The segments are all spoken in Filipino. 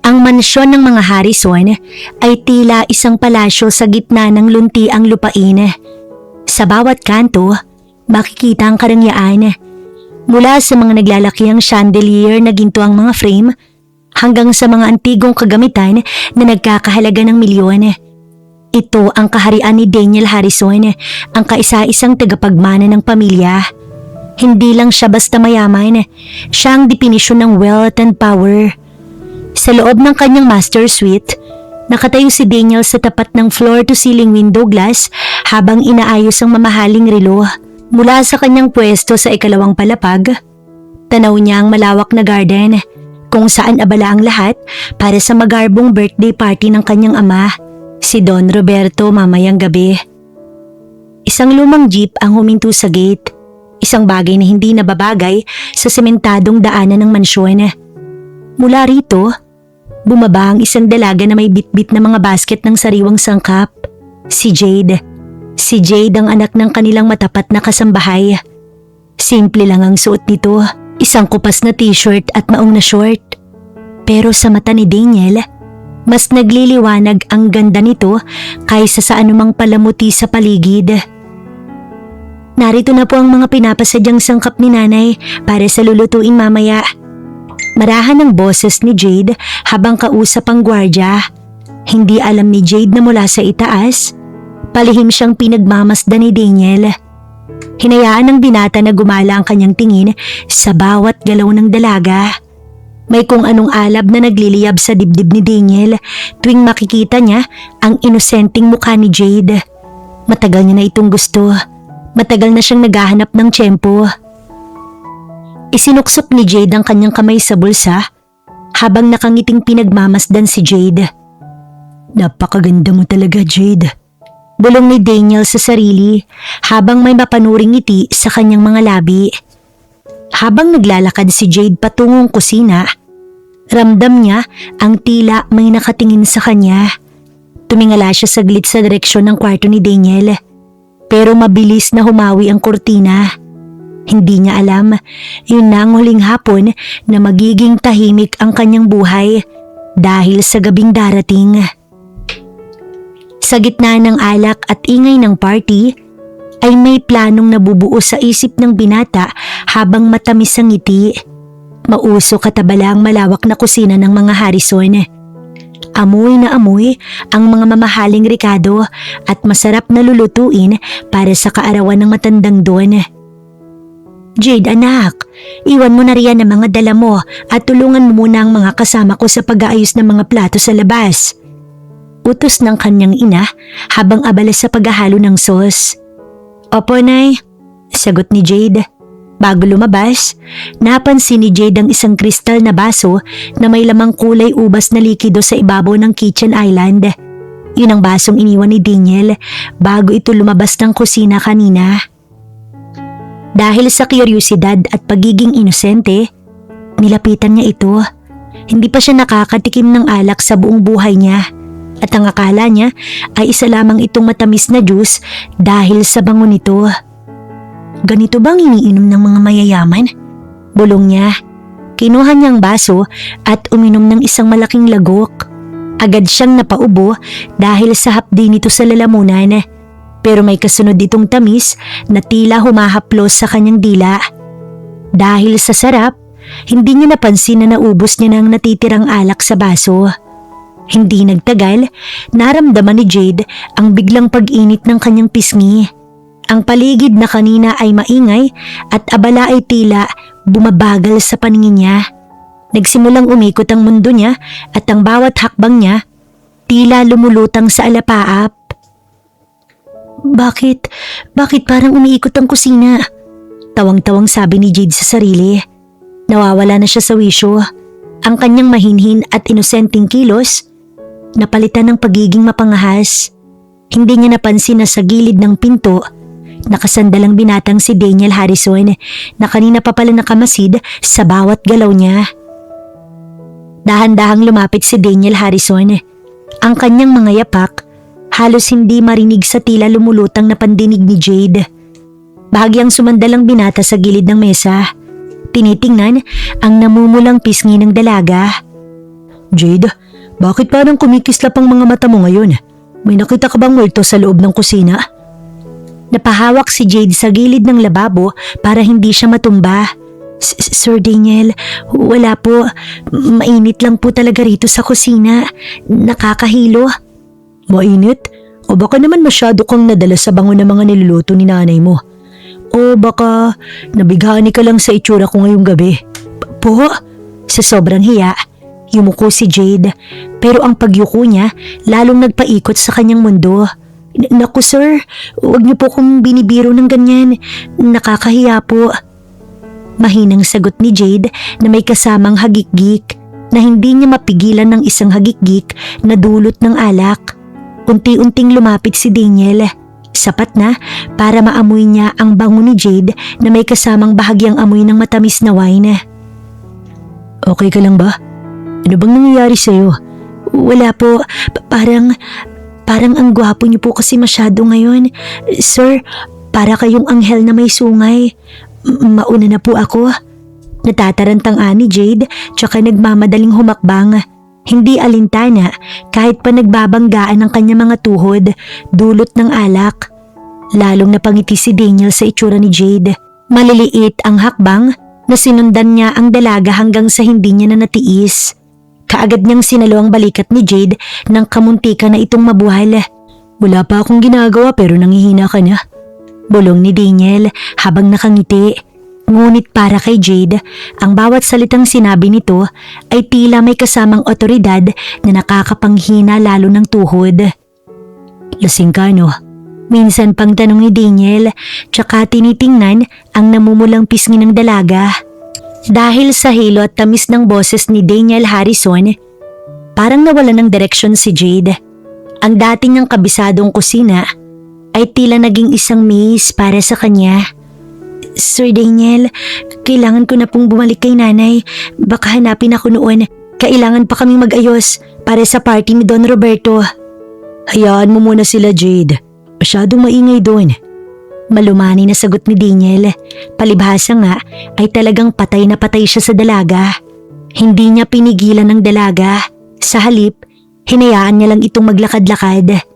Ang mansyon ng mga Harrison ay tila isang palasyo sa gitna ng luntiang lupain. Sa bawat kanto, makikita ang karangyaan. Mula sa mga naglalakihang chandelier na ginto ang mga frame, hanggang sa mga antigong kagamitan na nagkakahalaga ng milyon. Ito ang kaharian ni Daniel Harrison, ang kaisa-isang tagapagmana ng pamilya. Hindi lang siya basta mayaman, siya ang definisyon ng wealth and power. Sa loob ng kanyang master suite, nakatayo si Daniel sa tapat ng floor-to-ceiling window glass habang inaayos ang mamahaling relo. Mula sa kanyang pwesto sa ikalawang palapag, tanaw niya ang malawak na garden kung saan abala ang lahat para sa magarbong birthday party ng kanyang ama, si Don Roberto, mamayang gabi. Isang lumang jeep ang huminto sa gate, isang bagay na hindi nababagay sa sementadong daanan ng mansyon. Mula rito, bumaba ang isang dalaga na may bitbit na mga basket ng sariwang sangkap, si Jade. Si Jade ang anak ng kanilang matapat na kasambahay. Simple lang ang suot nito, isang kupas na t-shirt at maong na short. Pero sa mata ni Daniel, mas nagliliwanag ang ganda nito kaysa sa anumang palamuti sa paligid. Narito na po ang mga pinapasadyang sangkap ni nanay para sa lulutuin mamaya. Marahan ang boses ni Jade habang kausap ang gwardya. Hindi alam ni Jade na mula sa itaas, palihim siyang pinagmamasdan ni Daniel. Hinayaan ng binata na gumala ang kanyang tingin sa bawat galaw ng dalaga. May kung anong alab na nagliliyab sa dibdib ni Daniel tuwing makikita niya ang inosenteng mukha ni Jade. Matagal niya na itong gusto. Matagal na siyang naghahanap ng tiyempo. Isinuksok ni Jade ang kanyang kamay sa bulsa habang nakangiting pinagmamasdan si Jade. Napakaganda mo talaga, Jade. Bulong ni Daniel sa sarili habang may mapanuring ngiti sa kanyang mga labi. Habang naglalakad si Jade patungong kusina, ramdam niya ang tila may nakatingin sa kanya. Tumingala siya saglit sa direksyon ng kwarto ni Daniel, pero mabilis na humawi ang kurtina. Hindi niya alam, yun na ang huling hapon na magiging tahimik ang kanyang buhay dahil sa gabing darating. Sa gitna ng alak at ingay ng party, ay may planong nabubuo sa isip ng binata habang matamis ang ngiti. Mausok at abala ang malawak na kusina ng mga Harrison. Amoy na amoy ang mga mamahaling rekado at masarap na lulutuin para sa kaarawan ng matandang Don. Jade anak, iwan mo na riyan ang mga dala mo at tulungan mo muna ang mga kasama ko sa pag-aayos ng mga plato sa labas. Utos ng kanyang ina habang abala sa paghahalo ng sauce. Opo, Nay, sagot ni Jade. Bago lumabas, napansin ni Jade ang isang kristal na baso na may lamang kulay ubas na likido sa ibabaw ng kitchen island. Yun ang basong iniwan ni Daniel bago ito lumabas ng kusina kanina. Dahil sa kuryosidad at pagiging inosente, nilapitan niya ito. Hindi pa siya nakakatikim ng alak sa buong buhay niya at ang akala niya ay isa lamang itong matamis na juice dahil sa bango nito. Ganito bang iniinom ng mga mayayaman? Bulong niya. Kinuha niyang baso at uminom ng isang malaking lagok. Agad siyang napaubo dahil sa hapdi nito sa lalamunan. Pero may kasunod itong tamis na tila humahaplos sa kanyang dila. Dahil sa sarap, hindi niya napansin na naubos niya ng natitirang alak sa baso. Hindi nagtagal, naramdaman ni Jade ang biglang pag-init ng kanyang pisngi. Ang paligid na kanina ay maingay at abala ay tila bumabagal sa paningin niya. Nagsimulang umikot ang mundo niya at ang bawat hakbang niya tila lumulutang sa alapaap. Bakit parang umiikot ang kusina? Tawang-tawang sabi ni Jade sa sarili. Nawawala na siya sa wisyo. Ang kanyang mahinhin at inosenteng kilos, napalitan ng pagiging mapangahas. Hindi niya napansin na sa gilid ng pinto, nakasandalang binatang si Daniel Harrison na kanina pa pala nakamasid sa bawat galaw niya. Dahan-dahang lumapit si Daniel Harrison. Ang kanyang mga yapak halos hindi marinig sa tila lumulutang na pandinig ni Jade. Bahagyang sumandalang binata sa gilid ng mesa. Tinitingnan ang namumulang pisngi ng dalaga. Jade, bakit parang kumikislap ang mga mata mo ngayon? May nakita ka bang multo sa loob ng kusina? Napahawak si Jade sa gilid ng lababo para hindi siya matumba. Sir Daniel, wala po. Mainit lang po talaga rito sa kusina. Nakakahilo. Mainit? O baka naman masyado kang nadala sa bango ng mga niluluto ni nanay mo. O baka nabighani ka lang sa itsura ko ngayong gabi. Po? Sa sobrang hiya, yumuko si Jade. Pero ang pagyuko niya lalong nagpaikot sa kanyang mundo. Naku sir, huwag niyo po kong binibiro ng ganyan. Nakakahiya po. Mahinang sagot ni Jade na may kasamang hagikgik na hindi niya mapigilan ng isang hagikgik na dulot ng alak. Unti-unting lumapit si Daniel. Sapat na para maamoy niya ang bango ni Jade na may kasamang bahagyang amoy ng matamis na wine. Okay ka lang ba? Ano bang nangyayari sa'yo? Wala po. Parang ang gwapo niyo po kasi masyado ngayon. Sir, para kayong anghel na may sungay. Mauna na po ako. Natatarantang ani Jade tsaka nagmamadaling humakbang. Hindi alintana kahit pa nagbabanggaan ang kanya mga tuhod dulot ng alak. Lalong napangiti si Daniel sa itsura ni Jade. Maliliit ang hakbang na sinundan niya ang dalaga hanggang sa hindi niya na natiis. Kaagad niyang sinalo ang balikat ni Jade nang kamuntika na itong mabuhal. Wala pa akong ginagawa pero nangihina ka na. Bulong ni Daniel habang nakangiti. Ngunit para kay Jade, ang bawat salitang sinabi nito ay tila may kasamang otoridad na nakakapanghina lalo ng tuhod. Lasing ka no? Minsan pang tanong ni Daniel, tsaka tinitingnan ang namumulang pisngi ng dalaga. Dahil sa hilo at tamis ng boses ni Daniel Harrison, parang nawala ng direksyon si Jade. Ang dati niyang kabisadong kusina ay tila naging isang maze para sa kanya. Sir Daniel, kailangan ko na pong bumalik kay nanay. Baka hanapin ako noon. Kailangan pa kaming mag-ayos para sa party ni Don Roberto. Hayaan mo muna sila, Jade. Masyadong maingay doon. Malumani na sagot ni Daniel. Palibhasa nga ay talagang patay na patay siya sa dalaga. Hindi niya pinigilan ng dalaga. Sa halip, hinayaan niya lang itong maglakad-lakad.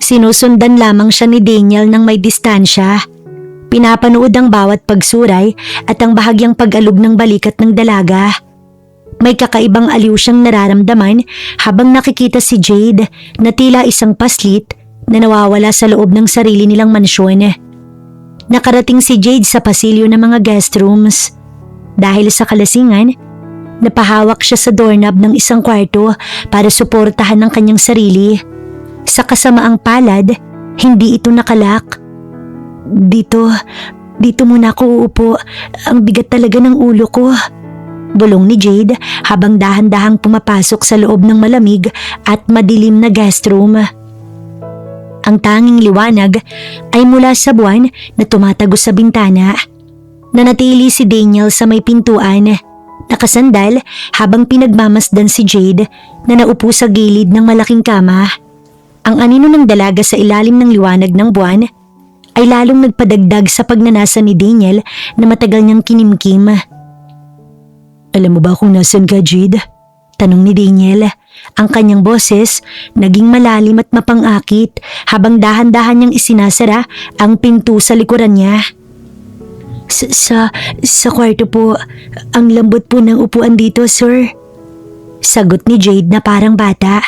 Sinusundan lamang siya ni Daniel ng may distansya. Pinapanood ang bawat pagsuray at ang bahagyang pag-alog ng balikat ng dalaga. May kakaibang aliw siyang nararamdaman habang nakikita si Jade na tila isang paslit na nawawala sa loob ng sarili nilang mansyon. Nakarating si Jade sa pasilyo ng mga guest rooms. Dahil sa kalasingan, napahawak siya sa doorknob ng isang kwarto para suportahan ng kanyang sarili. Sa kasamaang palad, hindi ito nakalak. Dito muna ako uupo. Ang bigat talaga ng ulo ko. Bulong ni Jade habang dahan-dahang pumapasok sa loob ng malamig at madilim na guest room. Ang tanging liwanag ay mula sa buwan na tumatagos sa bintana. Nanatili si Daniel sa may pintuan, nakasandal habang pinagmamasdan si Jade na naupo sa gilid ng malaking kama. Ang anino ng dalaga sa ilalim ng liwanag ng buwan ay lalong nagpadagdag sa pagnanasa ni Daniel na matagal niyang kinimkim. Alam mo ba kung nasan ka, Jade? Tanong ni Daniel. Ang kanyang boses naging malalim at mapangakit habang dahan-dahan niyang isinasara ang pinto sa likuran niya. Sa kwarto po. Ang lambot po ng upuan dito, sir. Sagot ni Jade na parang bata.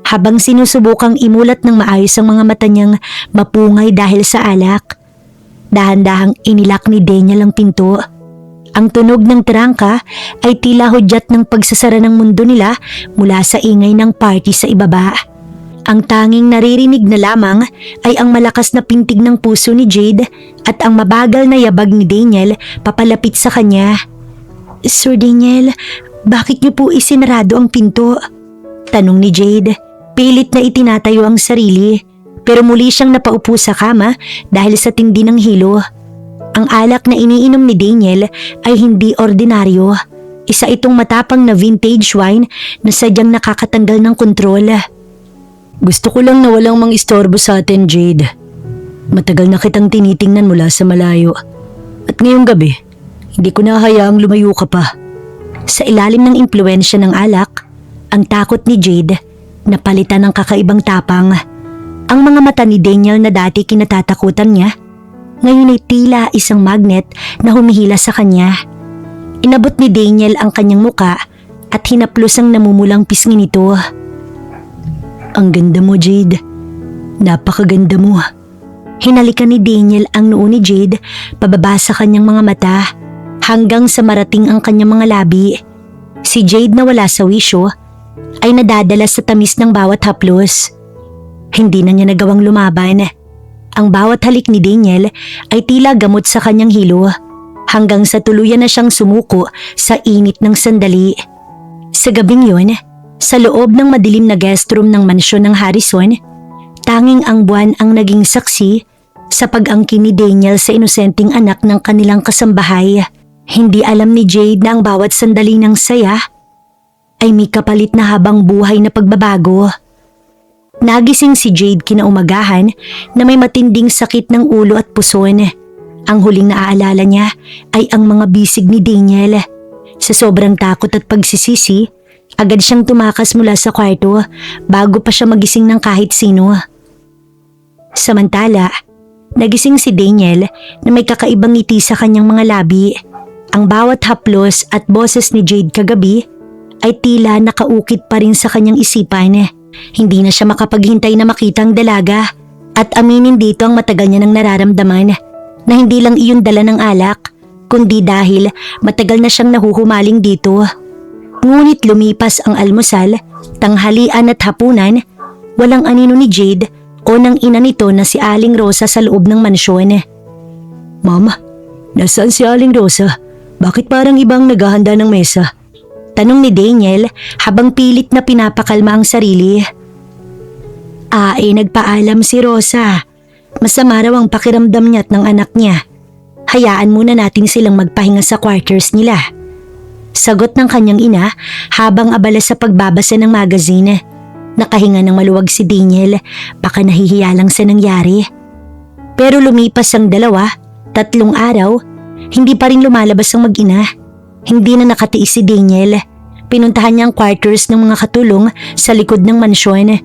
Habang sinusubukang imulat ng maayos ang mga mata niyang mapungay dahil sa alak. Dahan-dahang inilak ni Daniel ang pinto. Ang tunog ng trangka ay tila hudyat ng pagsasara ng mundo nila mula sa ingay ng party sa ibaba. Ang tanging naririnig na lamang ay ang malakas na pintig ng puso ni Jade at ang mabagal na yabag ni Daniel papalapit sa kanya. Sir Daniel, bakit niyo po isinarado ang pinto? Tanong ni Jade. Pilit na itinatayo ang sarili, pero muli siyang napaupo sa kama dahil sa tindi ng hilo. Ang alak na iniinom ni Daniel ay hindi ordinaryo. Isa itong matapang na vintage wine na sadyang nakakatanggal ng kontrol. Gusto ko lang na walang mang-istorbo sa atin, Jade. Matagal na kitang tinitingnan mula sa malayo. At ngayong gabi, hindi ko na hayaang lumayo ka pa. Sa ilalim ng impluensya ng alak, Ang takot ni Jade, napalitan ng kakaibang tapang. Ang mga mata ni Daniel na dati kinatatakutan niya, ngayon ay tila isang magnet na humihila sa kanya. Inabot ni Daniel ang kanyang muka at hinaplos ang namumulang pisngi nito. Ang ganda mo, Jade. Napakaganda mo. Hinalikan ni Daniel ang noo ni Jade pababa sa kanyang mga mata hanggang sa marating ang kanyang mga labi. Si Jade na wala sa wisyo ay nadadala sa tamis ng bawat haplos. Hindi na niya nagawang lumaban. Ang bawat halik ni Daniel ay tila gamot sa kanyang hilo hanggang sa tuluyan na siyang sumuko sa init ng sandali. Sa gabing yun, sa loob ng madilim na guest room ng mansyon ng Harrison, tanging ang buwan ang naging saksi sa pag-angkin ni Daniel sa inosenteng anak ng kanilang kasambahay. Hindi alam ni Jade na ang bawat sandali ng saya ay may kapalit na habang buhay na pagbabago. Nagising si Jade kinaumagahan na may matinding sakit ng ulo at puson. Ang huling naaalala niya ay ang mga bisig ni Daniel. Sa sobrang takot at pagsisisi, agad siyang tumakas mula sa kwarto bago pa siya magising ng kahit sino. Samantala, nagising si Daniel na may kakaibang ngiti sa kanyang mga labi. Ang bawat haplos at boses ni Jade kagabi ay tila nakaukit pa rin sa kanyang isipan. Hindi na siya makapaghintay na makita ang dalaga at aminin dito ang matagal niya nang nararamdaman na hindi lang iyon dala ng alak, kundi dahil matagal na siyang nahuhumaling dito. Ngunit lumipas ang almusal, tanghalian at hapunan, walang anino ni Jade o ng ina nito na si Aling Rosa sa loob ng mansyon. Mama, nasaan si Aling Rosa? Bakit parang ibang naghahanda ng mesa? Tanong ni Daniel habang pilit na pinapakalma ang sarili. Nagpaalam si Rosa. Masama raw ang pakiramdam niya at ng anak niya. Hayaan muna natin silang magpahinga sa quarters nila. Sagot ng kanyang ina habang abala sa pagbabasa ng magazine. Nakahinga ng maluwag si Daniel, baka nahihiya lang sa nangyari. Pero lumipas ang 2, 3 araw, hindi pa rin lumalabas ang mag-ina. Hindi na nakatiis si Daniel. Pinuntahan niya ang quarters ng mga katulong sa likod ng mansyon.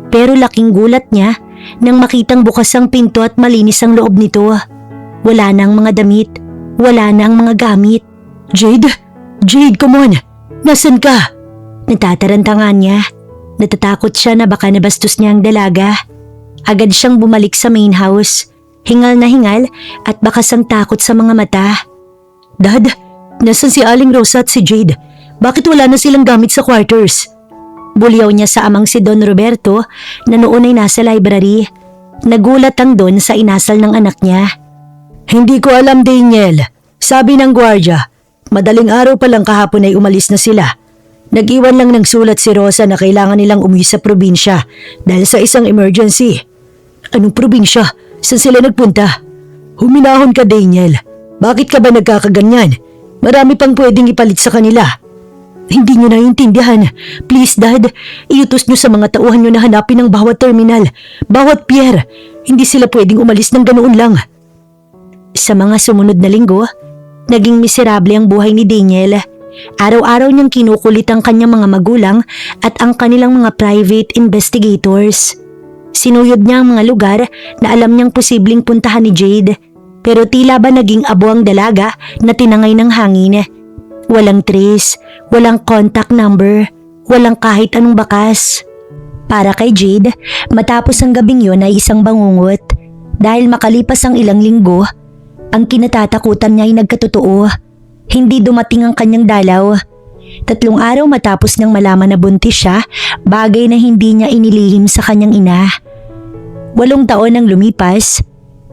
Pero laking gulat niya nang makitang bukas ang pinto at malinis ang loob nito. Wala na ang mga damit. Wala na ang mga gamit. Jade! Jade, come on! Nasaan ka? Natatarantangan niya. Natatakot siya na baka nabastos niya ang dalaga. Agad siyang bumalik sa main house. Hingal na hingal at bakas ang takot sa mga mata. Dad! Nasaan si Aling Rosa at si Jade? Bakit wala na silang gamit sa quarters? Bulyaw niya sa amang si Don Roberto na noon ay nasa library. Nagulat ang Don sa inasal ng anak niya. Hindi ko alam, Daniel. Sabi ng gwardya, madaling araw pa lang kahapon ay umalis na sila. Nag-iwan lang ng sulat si Rosa na kailangan nilang umuwi sa probinsya dahil sa isang emergency. Anong probinsya? Saan sila nagpunta? Huminahon ka, Daniel. Bakit ka ba nagkakaganyan? Marami pang pwedeng ipalit sa kanila. Hindi nyo naiintindihan. Please, Dad, iutos nyo sa mga tauhan nyo na hanapin ang bawat terminal, bawat pier. Hindi sila pwedeng umalis ng ganoon lang. Sa mga sumunod na linggo, naging miserable ang buhay ni Daniel. Araw-araw niyang kinukulit ang kanyang mga magulang at ang kanilang mga private investigators. Sinuyod niya ang mga lugar na alam niyang posibleng puntahan ni Jade. Pero tila ba naging abo ang dalaga na tinangay ng hangin. Walang trace, walang contact number, walang kahit anong bakas. Para kay Jade, matapos ang gabing yon ay isang bangungot. Dahil makalipas ang ilang linggo, ang kinatatakutan niya ay nagkatotoo. Hindi dumating ang kanyang dalaw. 3 araw matapos niyang malaman na buntis siya, bagay na hindi niya inilihim sa kanyang ina. 8 taon nang lumipas,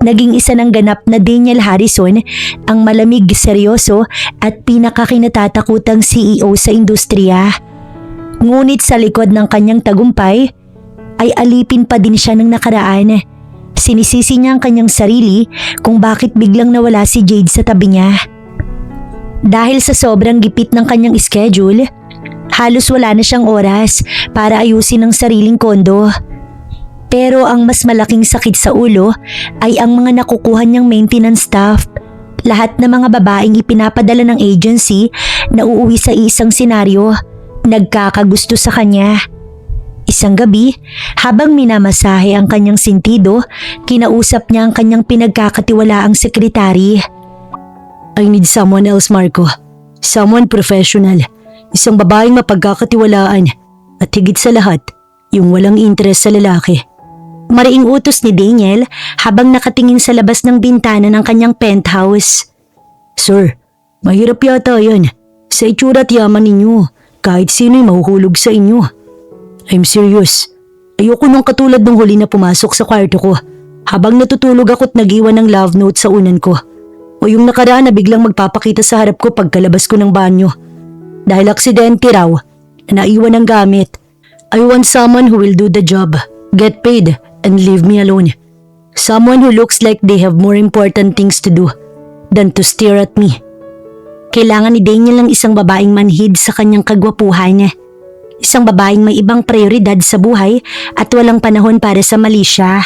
naging isa ng ganap na Daniel Harrison ang malamig, seryoso at pinakakinatatakutang CEO sa industriya. Ngunit sa likod ng kanyang tagumpay ay alipin pa din siya ng nakaraan. Sinisisi niya ang kanyang sarili kung bakit biglang nawala si Jade sa tabi niya. Dahil sa sobrang gipit ng kanyang schedule, halos wala na siyang oras para ayusin ang sariling kondo. Pero ang mas malaking sakit sa ulo ay ang mga nakukuha niyang maintenance staff. Lahat ng mga babaeng ipinapadala ng agency na uuwi sa isang senaryo. nagkakagusto sa kanya. Isang gabi, habang minamasahe ang kanyang sentido, kinausap niya ang kanyang pinagkakatiwalaang sekretary. I need someone else, Marco. Someone professional. Isang babaeng mapagkakatiwalaan. At higit sa lahat, yung walang interes sa lalaki. Mariing utos ni Daniel habang nakatingin sa labas ng bintana ng kanyang penthouse. Sir, mahirap yata yan. Sa itsura at yaman ninyo, kahit sino'y mahuhulog sa inyo. I'm serious. Ayoko nung katulad nung huli na pumasok sa kwarto ko habang natutulog ako't nag-iwan ng love note sa unan ko. O yung nakaraan na biglang magpapakita sa harap ko pagkalabas ko ng banyo. Dahil aksidente raw, naiwan ang gamit. I want someone who will do the job, get paid, and leave me alone. Someone who looks like they have more important things to do than to stare at me. Kailangan ni Daniel ng isang babaeng manhid sa kanyang kagwapuhan. Isang babaeng may ibang prioridad sa buhay at walang panahon para sa mali siya.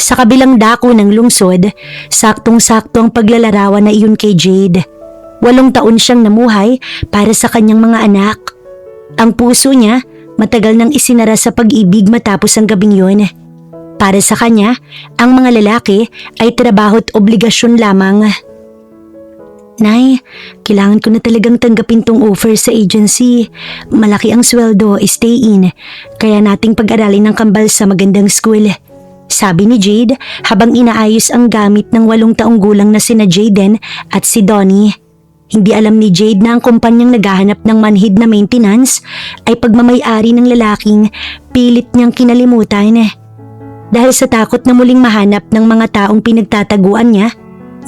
Sa kabilang dako ng lungsod, saktong-sakto ang paglalarawan na iyon kay Jade. 8 taon siyang namuhay para sa kanyang mga anak. Ang puso niya matagal nang isinara sa pag-ibig matapos ang gabing yun. Para sa kanya, ang mga lalaki ay trabaho't obligasyon lamang. Nay, kailangan ko na talagang tanggapin tong offer sa agency. Malaki ang sweldo, stay in. Kaya nating pag-aralin ng kambal sa magandang school. Sabi ni Jade habang inaayos ang gamit ng 8 taong gulang na sina Jaden at si Donnie. Hindi alam ni Jade na ang kumpanyang naghahanap ng manhid na maintenance ay pagmamay-ari ng lalaking pilit niyang kinalimutan. Dahil sa takot na muling mahanap ng mga taong pinagtataguan niya,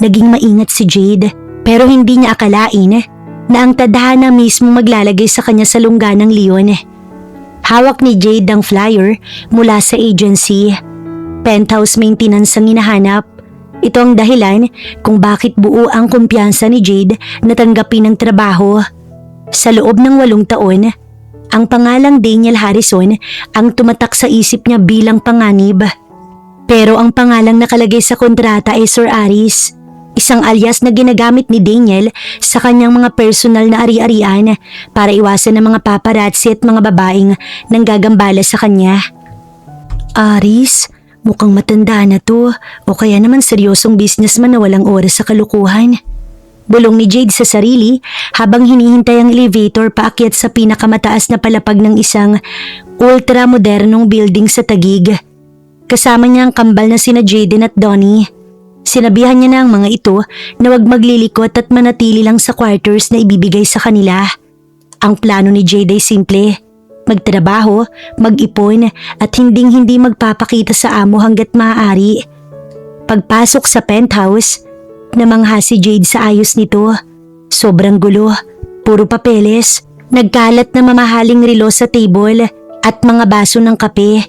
naging maingat si Jade. Pero hindi niya akalain na ang tadhana mismo maglalagay sa kanya sa lungga ng leon. Hawak ni Jade ang flyer mula sa agency. Penthouse maintenance ang hinahanap. Ito ang dahilan kung bakit buo ang kumpiyansa ni Jade na tanggapin ang trabaho. Sa loob ng 8 taon, ang pangalang Daniel Harrison ang tumatak sa isip niya bilang panganib. Pero ang pangalang nakalagay sa kontrata ay Sir Aris. Isang alias na ginagamit ni Daniel sa kanyang mga personal na ari-arian para iwasan ng mga paparazzi at mga babaeng nanggagambala sa kanya. Aris, mukhang matanda na to o kaya naman seryosong businessman na walang oras sa kalukuhan. Bulong ni Jade sa sarili habang hinihintay ang elevator paakyat sa pinakamataas na palapag ng isang ultra-modernong building sa Taguig. Kasama niya ang kambal na sina Jaden at Donnie. Sinabihan niya na ang mga ito na huwag maglilikot at manatili lang sa quarters na ibibigay sa kanila. Ang plano ni Jade ay simple, magtrabaho, mag-ipon at hinding-hindi magpapakita sa amo hanggat maaari. Pagpasok sa penthouse, namangha si Jade sa ayos nito. Sobrang gulo, puro papeles, nagkalat na mamahaling relo sa table at mga baso ng kape.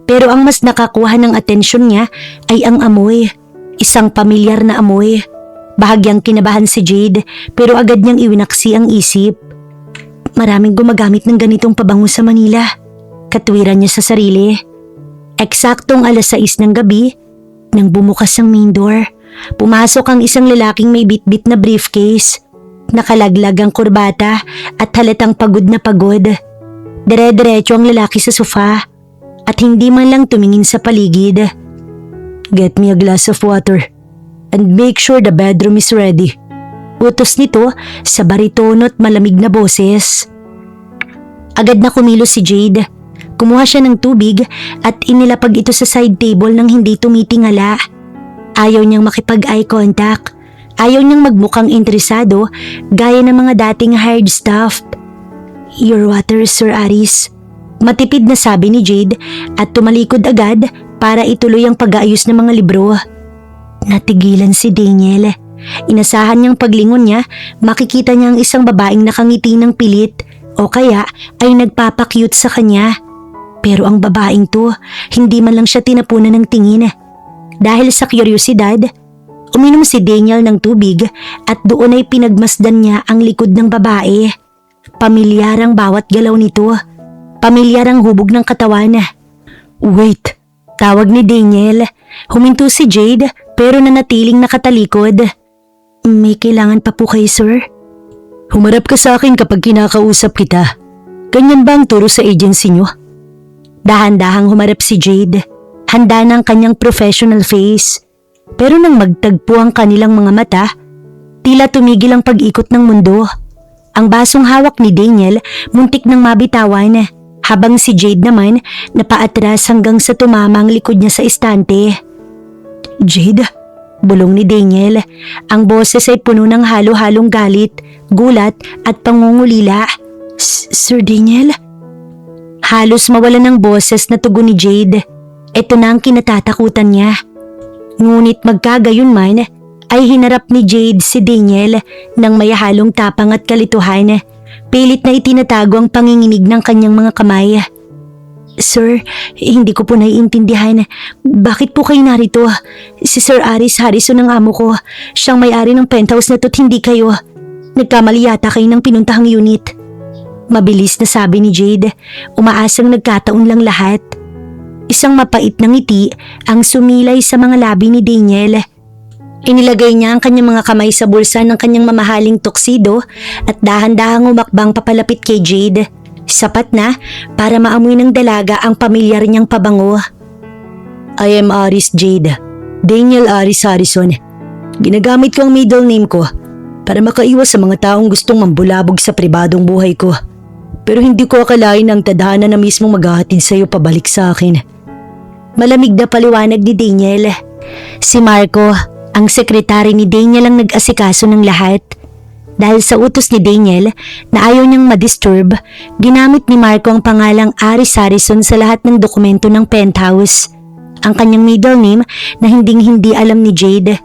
Pero ang mas nakakuha ng atensyon niya ay ang amoy. Isang pamilyar na amoy. Bahagyang kinabahan si Jade pero agad niyang iwinaksi ang isip. Maraming gumagamit ng ganitong pabango sa Manila. Katwiran niya sa sarili. Eksaktong 6:00 ng gabi, nang bumukas ang main door, pumasok ang isang lalaking may bitbit na briefcase. Nakalaglag ang kurbata at halatang pagod na pagod. Dire-diretso ang lalaki sa sofa at hindi man lang tumingin sa paligid. Get me a glass of water and make sure the bedroom is ready. Utos nito sa baritono at malamig na boses. Agad na kumilos si Jade. Kumuha siya ng tubig at inilapag ito sa side table nang hindi tumitingala. Ayaw niyang makipag-eye contact. Ayaw niyang magmukhang interesado gaya ng mga dating hired staff. Your water, Sir Aris. Matipid na sabi ni Jade at tumalikod agad para ituloy ang pag-aayos ng mga libro. Natigilan si Daniel. Inasahan niyang paglingon niya, makikita niya ang isang babaeng nakangiti ng pilit o kaya ay nagpapakyut sa kanya. Pero ang babaeng to, hindi man lang siya tinapunan ng tingin. Dahil sa kuryosidad, uminom si Daniel ng tubig at doon ay pinagmasdan niya ang likod ng babae. Pamilyar ang bawat galaw nito. Pamilyar ang hubog ng katawan. Wait! Tawag ni Daniel. Huminto si Jade pero nanatiling nakatalikod. May kailangan pa po kayo, sir? Humarap ka sa akin kapag kinakausap kita. Ganyan ba ang turo sa agency nyo? Dahan-dahang humarap si Jade. Handa ng kanyang professional face. Pero nang magtagpo ang kanilang mga mata, tila tumigil ang pag-ikot ng mundo. Ang basong hawak ni Daniel muntik nang mabitawan, habang si Jade naman napaatras hanggang sa tumama ang likod niya sa estante. Jade, bulong ni Daniel. Ang boses ay puno ng halo-halong galit, gulat at pangungulila. Sir Daniel? Halos mawalan ng boses na tugon ni Jade. Ito na ang kinatatakutan niya. Ngunit magkagayon man ay hinarap ni Jade si Daniel ng may halong tapang at kalituhan. Pilit na itinatago ang panginginig ng kanyang mga kamay. Sir, hindi ko po naiintindihan. Bakit po kayo narito? Si Sir Aris Harrison ang amo ko. Siyang may-ari ng penthouse na to't hindi kayo. Nagkamali yata kayo ng pinuntahang unit. Mabilis na sabi ni Jade. Umaasang nagkataon lang lahat. Isang mapait na ngiti ang sumilay sa mga labi ni Daniel. Inilagay niya ang kanyang mga kamay sa bulsa ng kanyang mamahaling tuxedo at dahan-dahang umakbang papalapit kay Jade. Sapat na para maamoy ng dalaga ang pamilyar niyang pabango. I am Aris Jade. Daniel Aris Harrison. Ginagamit ko ang middle name ko para makaiwas sa mga taong gustong mambulabog sa pribadong buhay ko. Pero hindi ko akalain ang tadhana na mismo maghahatid sa iyo pabalik sa akin. Malamig na paliwanag ni Daniel. Si Marco, ang sekretary ni Daniel ang nag-asikaso ng lahat. Dahil sa utos ni Daniel na ayaw niyang madisturb, ginamit ni Marco ang pangalang Aris Harrison sa lahat ng dokumento ng penthouse. Ang kanyang middle name na hinding-hindi alam ni Jade.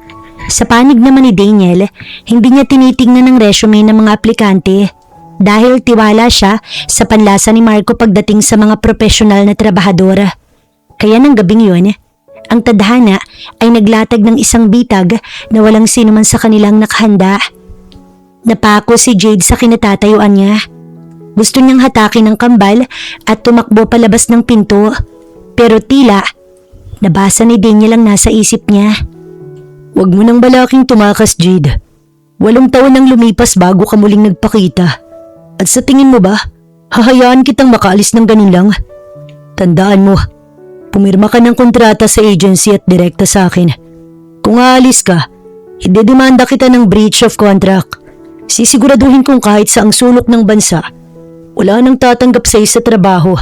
Sa panig naman ni Daniel, hindi niya tinitingnan ang resume ng mga aplikante. Dahil tiwala siya sa panlasa ni Marco pagdating sa mga profesional na trabahador. Kaya ng gabing yun, ang tadhana ay naglatag ng isang bitag na walang sino man sa kanilang nakahanda. Napako si Jade sa kinatatayuan niya. Gusto niyang hatakin ng kambal at tumakbo palabas ng pinto. Pero tila, nabasa ni Daniel ang nasa isip niya. Huwag mo nang balaking tumakas, Jade. 8 taon nang lumipas bago ka muling nagpakita. At sa tingin mo ba, hahayaan kitang makaalis ng ganun lang? Tandaan mo, pumirma ka ng kontrata sa agency at direkta sa akin. Kung aalis ka, idedemanda kita ng breach of contract. Sisiguraduhin kong kahit sa ang sulok ng bansa, wala nang tatanggap sa isa trabaho.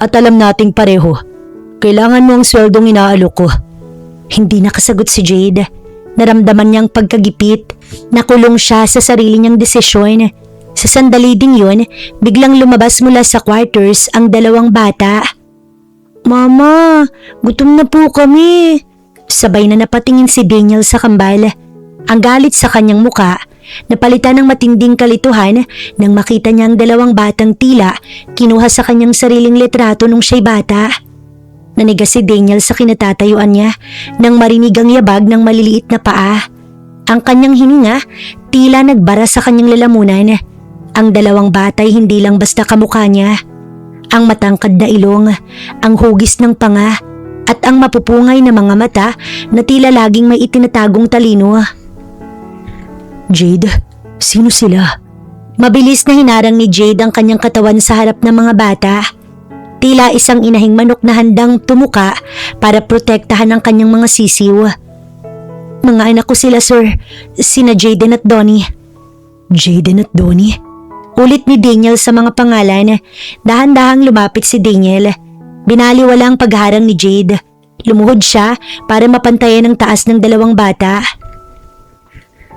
At alam nating pareho, kailangan mo ang sweldong inaalok ko. Hindi nakasagot si Jade. Naramdaman niyang pagkagipit. Nakulong siya sa sarili niyang desisyon. Sa sandali ding yun, biglang lumabas mula sa quarters ang 2 bata. Mama, gutom na po kami. Sabay na napatingin si Daniel sa kambal. Ang galit sa kanyang muka, napalitan ng matinding kalituhan nang makita niya ang 2 batang tila kinuha sa kanyang sariling litrato nung siya'y bata. Nanigas si Daniel sa kinatatayuan niya nang marinig ang yabag ng maliliit na paa. Ang kanyang hininga tila nagbara sa kanyang lalamunan. Ang 2 batay hindi lang basta kamukha niya. Ang matangkad na ilong, ang hugis ng panga, at ang mapupungay na mga mata na tila laging may itinatagong talino. Jade, sino sila? Mabilis na hinarang ni Jade ang kanyang katawan sa harap ng mga bata. Tila isang inahing manok na handang tumuka para protektahan ang kanyang mga sisiw. Mga anak ko sila, sir. Sina Jaden at Donnie. Jaden at Donnie? Ulit ni Daniel sa mga pangalan. Dahan-dahang lumapit si Daniel. Binaliwala ang pagharang ni Jade. Lumuhod siya para mapantayan ang taas ng 2 bata.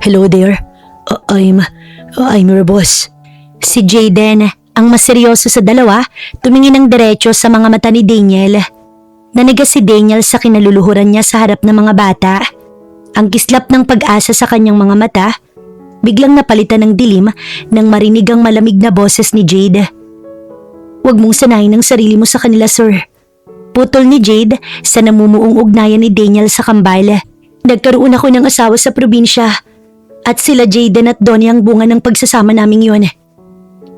Hello there. I'm your boss. Si Jaden, ang mas seryoso sa 2, tumingin ng diretso sa mga mata ni Daniel. Nanigas si Daniel sa kinaluluhuran niya sa harap ng mga bata. Ang kislap ng pag-asa sa kanyang mga mata, biglang napalitan ng dilim nang marinig ang malamig na boses ni Jade. Huwag mong sanayin ang sarili mo sa kanila, sir. Putol ni Jade sa namumuong ugnayan ni Daniel sa kambal. Nagkaroon ako ng asawa sa probinsya at sila Jaden at Donnie ang bunga ng pagsasama naming yun.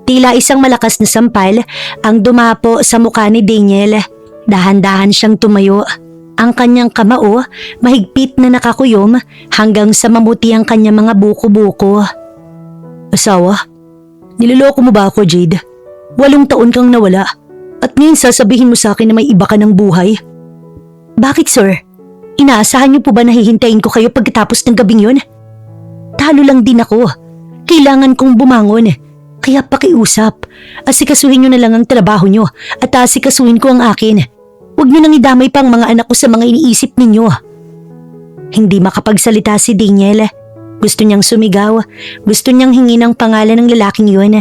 Tila isang malakas na sampal ang dumapo sa mukha ni Daniel. Dahan-dahan siyang tumayo. Ang kanyang kamao, mahigpit na nakakuyom hanggang sa mamuti ang kanyang mga buko-buko. Asawa? Niloloko mo ba ako, Jade? 8 taon kang nawala. At ngayon sasabihin mo sa akin na may iba ka ng buhay? Bakit, sir? Inaasahan niyo po ba na hihintayin ko kayo pagkatapos ng gabing yun? Talo lang din ako. Kailangan kong bumangon. Kaya pakiusap. Asikasuhin niyo na lang ang trabaho niyo at asikasuhin ko ang akin. Huwag niyo nang idamay pa ang mga anak ko sa mga iniisip ninyo. Hindi makapagsalita si Daniel. Gusto niyang sumigaw. Gusto niyang hingi ng pangalan ng lalaking yun.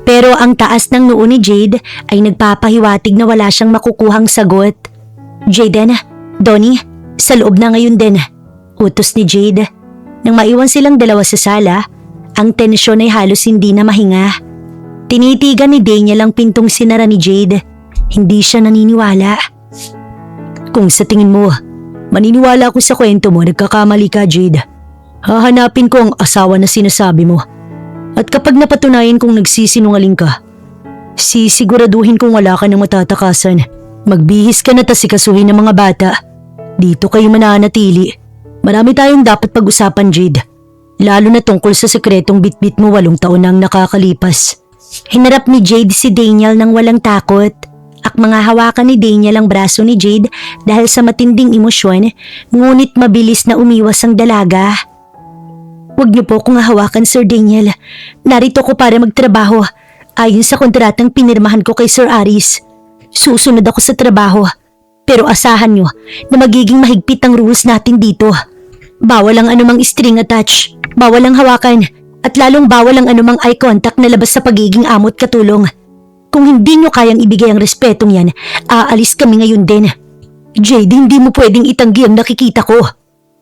Pero ang taas ng noo ni Jade ay nagpapahiwatig na wala siyang makukuhang sagot. Jaden, Donnie, sa loob na ngayon din. Utos ni Jade. Nang maiwan silang dalawa sa sala, ang tensyon ay halos hindi na mahinga. Tinitigan ni Daniel ang pintong sinara ni Jade. Hindi siya naniniwala. Kung sa tingin mo, maniniwala ako sa kwento mo, nagkakamali ka, Jade. Hahanapin ko ang asawa na sinasabi mo. At kapag napatunayan kong nagsisinungaling ka, sisiguraduhin kong wala ka ng matatakasan. Magbihis ka na tasikasuhin ng mga bata. Dito kayo mananatili. Marami tayong dapat pag-usapan, Jade. Lalo na tungkol sa sekretong bitbit mo 8 taon nang nakakalipas. Hinarap ni Jade si Daniel nang walang takot. Akmang hawakan ni Daniel ang braso ni Jade dahil sa matinding emosyon, ngunit mabilis na umiwas ang dalaga. Huwag niyo po akong hawakan, Sir Daniel. Narito ko para magtrabaho. Ayon sa kontratang pinirmahan ko kay Sir Aris. Susunod ako sa trabaho. Pero asahan niyo na magiging mahigpit ang rules natin dito. Bawal ang anumang string attach. Bawal ang hawakan. At lalong bawal ang anumang eye contact na labas sa pagiging amot katulong. Kung hindi niyo kayang ibigay ang respetong yan, aalis kami ngayon din. Jade, hindi mo pwedeng itanggi ang nakikita ko.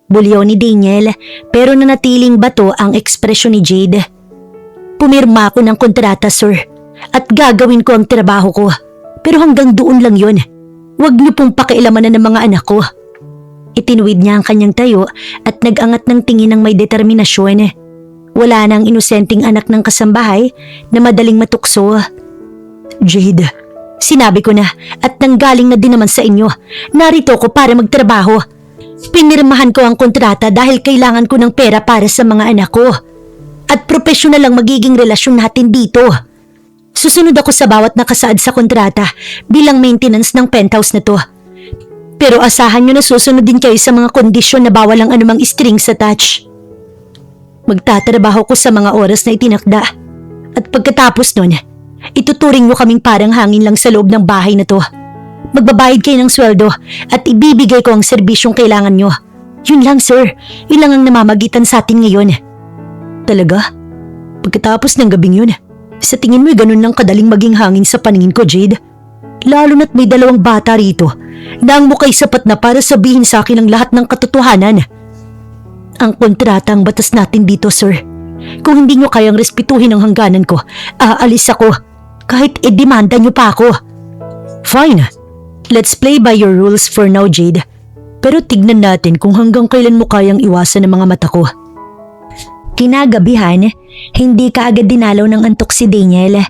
Bulyaw ni Daniel, pero nanatiling bato ang ekspresyon ni Jade. Pumirma ako ng kontrata, sir, at gagawin ko ang trabaho ko. Pero hanggang doon lang yon. Huwag niyo pong pakialamanan ng mga anak ko. Itinuwid niya ang kanyang tayo at nag-angat ng tingin ng may determinasyon. Wala na ang inosenteng anak ng kasambahay na madaling matukso. Jade, sinabi ko na at nanggaling na din naman sa inyo. Narito ko para magtrabaho. Pinirmahan ko ang kontrata dahil kailangan ko ng pera para sa mga anak ko. At profesional ang magiging relasyon natin dito. Susunod ako sa bawat nakasaad sa kontrata bilang maintenance ng penthouse na to. Pero asahan nyo na susunod din kayo sa mga kondisyon na bawal ang anumang strings attached. Magtatrabaho ko sa mga oras na itinakda. At pagkatapos nun, ituturing nyo kaming parang hangin lang sa loob ng bahay na to. Magbabayad kayo ng sweldo at ibibigay ko ang serbisyong kailangan nyo. Yun lang, sir. Yun lang ang namamagitan sa atin ngayon. Talaga? Pagkatapos ng gabing yun, sa tingin mo'y ganun lang kadaling maging hangin sa paningin ko, Jade? Lalo na't may 2 bata rito na ang mukha'y sapat na para sabihin sa akin ang lahat ng katotohanan. Ang kontrata ang batas natin dito, sir. Kung hindi nyo kayang respetuhin ang hangganan ko, aalis ako. Kahit i-demanda nyo pa ako. Fine. Let's play by your rules for now, Jade. Pero tignan natin kung hanggang kailan mo kayang iwasan ng mga mata ko. Kinagabihan, hindi kaagad dinalaw ng antok si Daniel.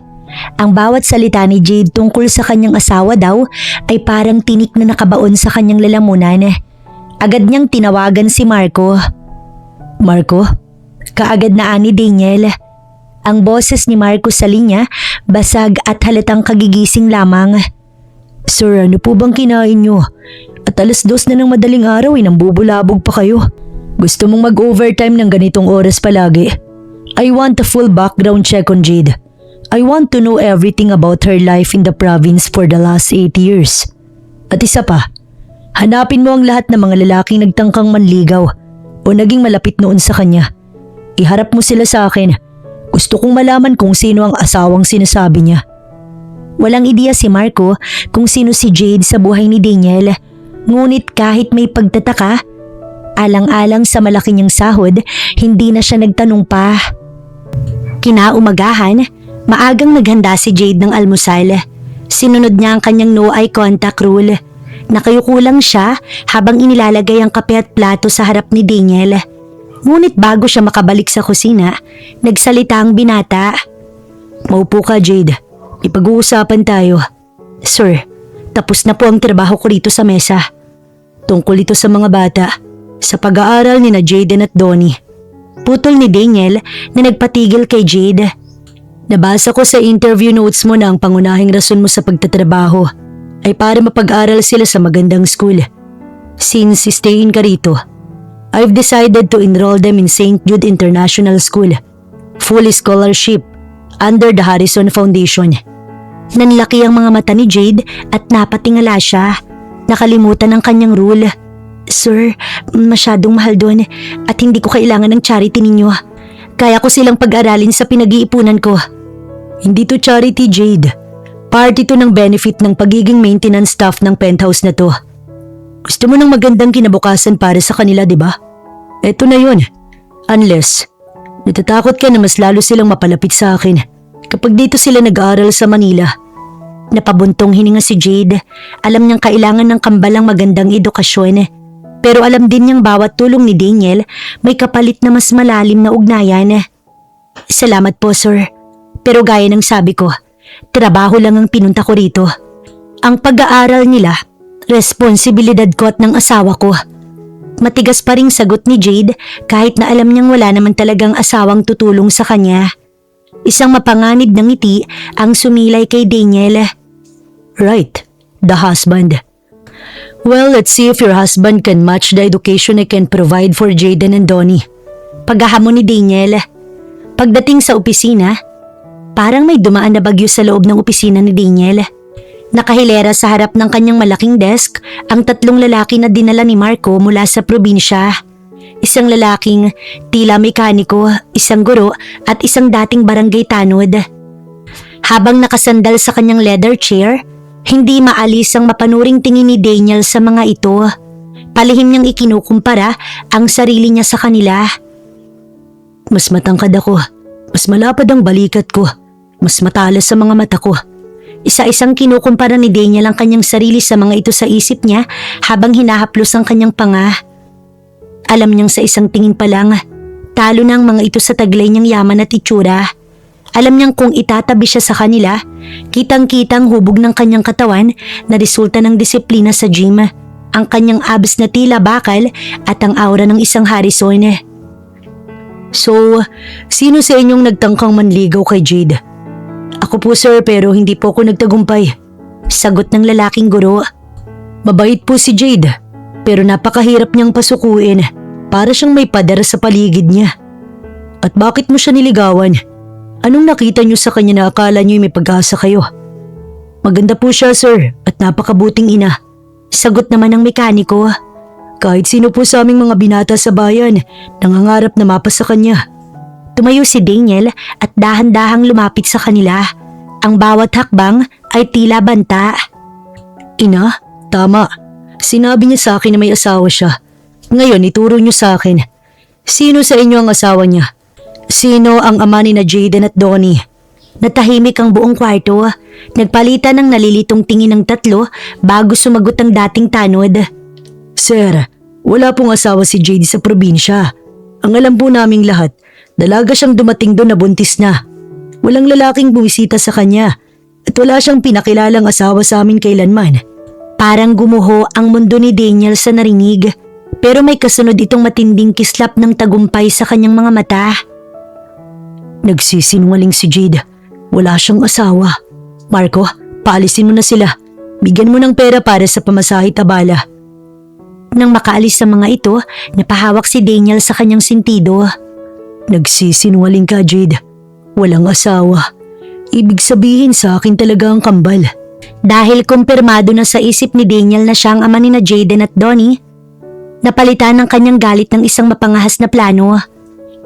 Ang bawat salita ni Jade tungkol sa kanyang asawa daw ay parang tinik na nakabaon sa kanyang lalamunan. Agad niyang tinawagan si Marco. Marco? Kaagad na ani Daniel. Ang boses ni Marco sa linya, basag at halatang kagigising lamang. Sir, ano po bang kinain nyo? At 2:00 na ng madaling araw ay nambubulabog pa kayo. Gusto mong mag-overtime ng ganitong oras palagi? I want a full background check on Jade. I want to know everything about her life in the province for the last 8 years. At isa pa, hanapin mo ang lahat ng mga lalaking nagtangkang manligaw o naging malapit noon sa kanya. Iharap mo sila sa akin. Gusto kong malaman kung sino ang asawang sinasabi niya. Walang ideya si Marco kung sino si Jade sa buhay ni Daniel. Ngunit kahit may pagtataka, alang-alang sa malaki niyang sahod, hindi na siya nagtanong pa. Kinaumagahan, maagang naghanda si Jade ng almusal. Sinunod niya ang kanyang no eye contact rule. Nakayuko lang siya habang inilalagay ang kape at plato sa harap ni Daniel. Ngunit bago siya makabalik sa kusina, nagsalita ang binata. Maupo ka, Jade. Ipag-uusapan tayo. Sir, tapos na po ang trabaho ko rito sa mesa. Tungkol ito sa mga bata, sa pag-aaral ni na Jaden at Donnie. Putol ni Daniel na nagpatigil kay Jade. Nabasa ko sa interview notes mo na ang pangunahing rason mo sa pagtatrabaho ay para mapag-aral sila sa magandang school. Since stayin ka rito, I've decided to enroll them in St. Jude International School. Full scholarship under the Harrison Foundation. Nanlaki ang mga mata ni Jade at napatingala siya. Nakalimutan ang kanyang rule. Sir, masyadong mahal doon at hindi ko kailangan ng charity ninyo. Kaya ko silang pag-aralin sa pinag-iipunan ko. Hindi to charity, Jade. Part ito ng benefit ng pagiging maintenance staff ng penthouse na to. Gusto mo ng magandang kinabukasan para sa kanila, di ba? Eto na yun. Unless, natatakot ka na mas lalo silang mapalapit sa akin kapag dito sila nag-aaral sa Manila. Napabuntong hininga si Jade. Alam niyang kailangan ng kambalang magandang edukasyon. Pero alam din niyang bawat tulong ni Daniel may kapalit na mas malalim na ugnayan. Salamat po, sir. Pero gaya ng sabi ko, trabaho lang ang pinunta ko rito. Ang pag-aaral nila, responsibilidad ko at ng asawa ko. Matigas pa ring sagot ni Jade kahit na alam niyang wala naman talagang asawang tutulong sa kanya. Isang mapanganib na ngiti ang sumilay kay Daniel. Right, the husband. Well, let's see if your husband can match the education I can provide for Jaden and Donnie. Paghahamon ni Daniel. Pagdating sa opisina, parang may dumaan na bagyo sa loob ng opisina ni Daniel. Nakahilera sa harap ng kanyang malaking desk ang tatlong lalaki na dinala ni Marco mula sa probinsya. Isang lalaking tila mekaniko, isang guro at isang dating barangay tanod. Habang nakasandal sa kanyang leather chair, hindi maalis ang mapanuring tingin ni Daniel sa mga ito. Palihim niyang ikinukumpara ang sarili niya sa kanila. Mas matangkad ako, mas malapad ang balikat ko, mas matalas sa mga mata ko. Isa-isang kinukumpara ni Daniel ang kanyang sarili sa mga ito sa isip niya habang hinahaplos ang kanyang panga. Alam niyang sa isang tingin pa lang, talo na ang mga ito sa taglay niyang yaman at itsura. Alam niyang kung itatabi siya sa kanila, kitang-kitang hubog ng kanyang katawan na resulta ng disiplina sa gym, ang kanyang abs na tila bakal at ang aura ng isang Harrison. So, sino sa inyong nagtangkang manligaw kay Jade? Ako po, sir, pero hindi po ako nagtagumpay. Sagot ng lalaking guro. Mabait po si Jade, pero napakahirap niyang pasukuin. Para siyang may pader sa paligid niya. At bakit mo siya niligawan? Anong nakita niyo sa kanya na akala niyo may pag-asa kayo? Maganda po siya, sir, at napakabuting ina. Sagot naman ng mekaniko. Kahit sino po sa aming mga binata sa bayan, nangangarap na mapa sa kanya. Tumayo si Daniel at dahan-dahang lumapit sa kanila. Ang bawat hakbang ay tila banta. Ina, tama. Sinabi niya sa akin na may asawa siya. Ngayon ituro niyo sa akin. Sino sa inyo ang asawa niya? Sino ang ama ni na Jaden at Donnie? Natahimik ang buong kwarto. Nagpalitan ng nalilitong tingin ng tatlo bago sumagot ang dating tanod. Sir, wala pong asawa si Jade sa probinsya. Ang alam po naming lahat, dalaga siyang dumating doon na buntis na. Walang lalaking bumisita sa kanya at wala siyang pinakilalang asawa sa amin kailanman. Parang gumuho ang mundo ni Daniel sa narinig, pero may kasunod itong matinding kislap ng tagumpay sa kanyang mga mata. Nagsisinungaling si Jade. Wala siyang asawa. Marco, paalisin mo na sila. Bigyan mo ng pera para sa pamasahe at abala. Nang makaalis sa mga ito, napahawak si Daniel sa kanyang sentido. Nagsisinungaling ka, Jade. Walang asawa. Ibig sabihin sa akin talaga ang kambal. Dahil kumpirmado na sa isip ni Daniel na siyang ama ni na Jaden at Donnie, napalitan ng kanyang galit ng isang mapangahas na plano.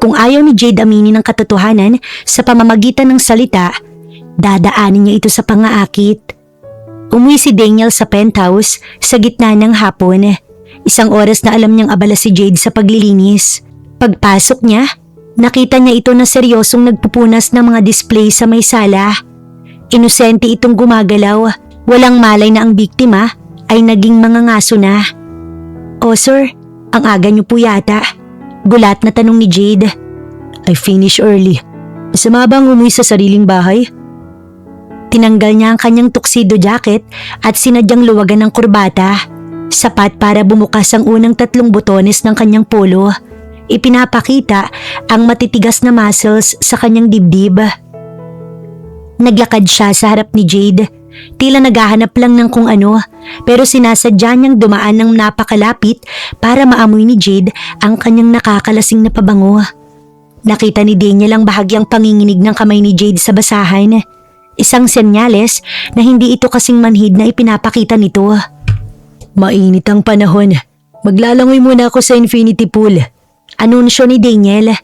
Kung ayaw ni Jade aminin ang katotohanan sa pamamagitan ng salita, dadaanin niya ito sa pangaakit. Umuwi si Daniel sa penthouse sa gitna ng hapon. Isang oras na alam niyang abala si Jade sa paglilinis. Pagpasok niya, nakita niya ito na seryosong nagpupunas ng mga display sa may sala. Inosente itong gumagalaw. Walang malay na ang biktima ay naging mangangaso na. Oh sir, ang aga niyo po yata. Gulat na tanong ni Jade. I finish early. Masama bang umuwi sa sariling bahay? Tinanggal niya ang kanyang tuxedo jacket at sinadyang luwagan ng kurbata. Sapat para bumukas ang unang 3 butones ng kanyang polo. Ipinapakita ang matitigas na muscles sa kanyang dibdib. Naglakad siya sa harap ni Jade. Tila naghahanap lang ng kung ano, pero sinasadya niyang dumaan ng napakalapit para maamoy ni Jade ang kanyang nakakalasing na pabango. Nakita ni Daniel ang bahagyang panginginig ng kamay ni Jade sa basahan. Isang senyales na hindi ito kasing manhid na ipinapakita nito. Mainit ang panahon. Maglalangoy muna ako sa infinity pool. Anunsyo ni Daniel.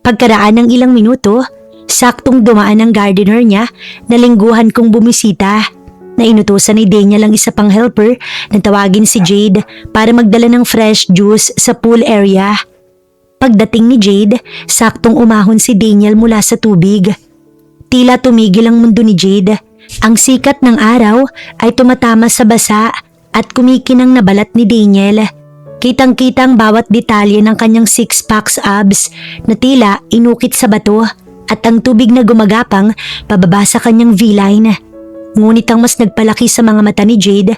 Pagkaraan ng ilang minuto, saktong dumaan ang gardener niya na lingguhan kong bumisita. Nainutusan ni Daniel ang isa pang helper na tawagin si Jade para magdala ng fresh juice sa pool area. Pagdating ni Jade, saktong umahon si Daniel mula sa tubig. Tila tumigil ang mundo ni Jade. Ang sikat ng araw ay tumatama sa basa at kumikinang na balat ni Daniel. Kitang-kitang bawat detalye ng kanyang six-packs abs na tila inukit sa bato at ang tubig na gumagapang pababa sa kanyang V-line. Ngunit ang mas nagpalaki sa mga mata ni Jade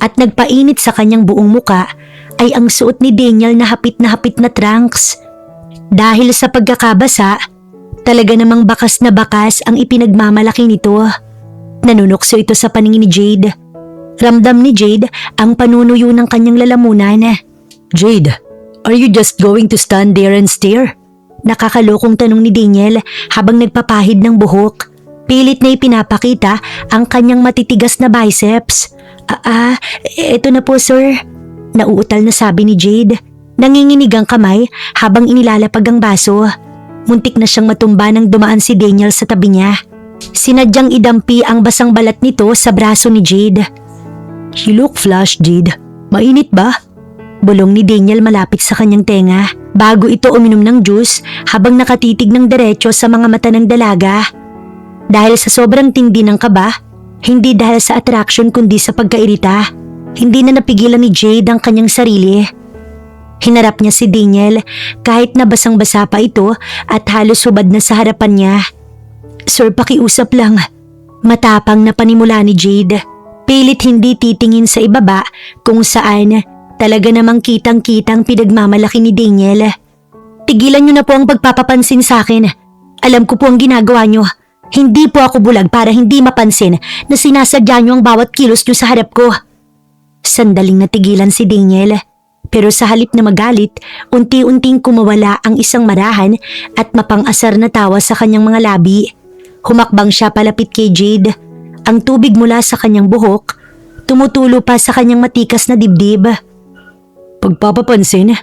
at nagpainit sa kanyang buong muka ay ang suot ni Daniel na hapit na trunks. Dahil sa pagkakabasa, talaga namang bakas na bakas ang ipinagmamalaki nito. Nanunokso ito sa paningin ni Jade. Ramdam ni Jade ang panunuyo ng kanyang lalamunan. Jade, are you just going to stand there and stare? Nakakalokong tanong ni Daniel habang nagpapahid ng buhok. Pilit na ipinapakita ang kanyang matitigas na biceps. Eto na po sir. Nauutal na sabi ni Jade. Nanginginig ang kamay habang inilalapag ang baso. Muntik na siyang matumba nang dumaan si Daniel sa tabi niya. Sinadyang idampi ang basang balat nito sa braso ni Jade. You look flushed, Jade. Mainit ba? Bulong ni Daniel malapit sa kanyang tenga bago ito uminom ng juice habang nakatitig ng diretso sa mga mata ng dalaga. Dahil sa sobrang tindi ng kaba, hindi dahil sa attraction kundi sa pagkairita, hindi na napigilan ni Jade ang kanyang sarili. Hinarap niya si Daniel kahit na basang-basa pa ito at halos hubad na sa harapan niya. Sir, pakiusap lang. Matapang na panimula ni Jade. Pilit hindi titingin sa ibaba kung saan talaga namang kitang-kitang pinagmamalaki ni Daniel. Tigilan niyo na po ang pagpapapansin sa akin. Alam ko po ang ginagawa niyo. Hindi po ako bulag para hindi mapansin na sinasadya niyo ang bawat kilos niyo sa harap ko. Sandaling natigilan si Daniel. Pero sa halip na magalit, unti-unting kumawala ang isang marahan at mapang-asar na tawa sa kanyang mga labi. Humakbang siya palapit kay Jade. Ang tubig mula sa kanyang buhok, tumutulo pa sa kanyang matikas na dibdib. Pagpapapansin?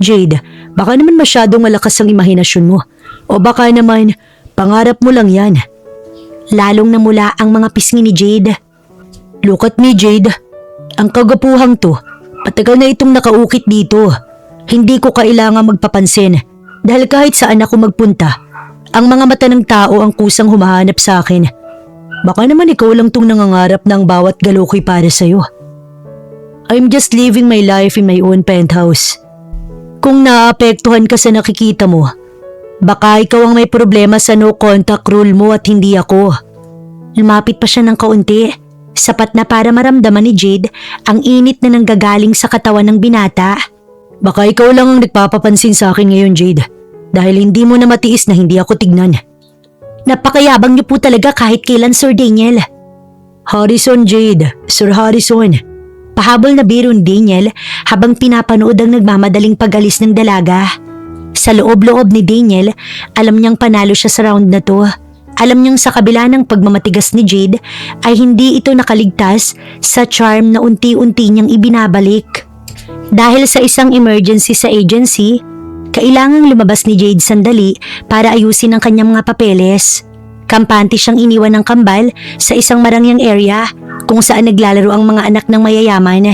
Jade, baka naman masyadong malakas ang imahinasyon mo. O baka naman, pangarap mo lang yan. Lalong namula ang mga pisngi ni Jade. Look at me, Jade. Ang kagapuhang to. Matagal na itong nakaukit dito. Hindi ko kailangan magpapansin dahil kahit saan ako magpunta, ang mga mata ng tao ang kusang humahanap sa akin. Baka naman ikaw lang tong nangangarap ng bawat galokoy para sa'yo. I'm just living my life in my own penthouse. Kung naaapektuhan ka sa nakikita mo, baka ikaw ang may problema sa no contact rule mo at hindi ako. Lumapit pa siya ng kaunti. Sapat na para maramdaman ni Jade ang init na nanggagaling sa katawan ng binata. Baka ikaw lang ang nagpapapansin sa akin ngayon, Jade. Dahil hindi mo na matiis na hindi ako tignan. Napakayabang niyo po talaga kahit kailan, Sir Daniel. Harrison, Jade. Sir Harrison. Pahabol na biro ni Daniel habang pinapanood ang nagmamadaling pag-alis ng dalaga. Sa loob-loob ni Daniel, alam niyang panalo siya sa round na to. Alam niyang sa kabila ng pagmamatigas ni Jade ay hindi ito nakaligtas sa charm na unti-unti niyang ibinabalik. Dahil sa isang emergency sa agency, kailangang lumabas ni Jade sandali para ayusin ang kanyang mga papeles. Kampante siyang iniwan ng kambal sa isang marangyang area kung saan naglalaro ang mga anak ng mayayaman.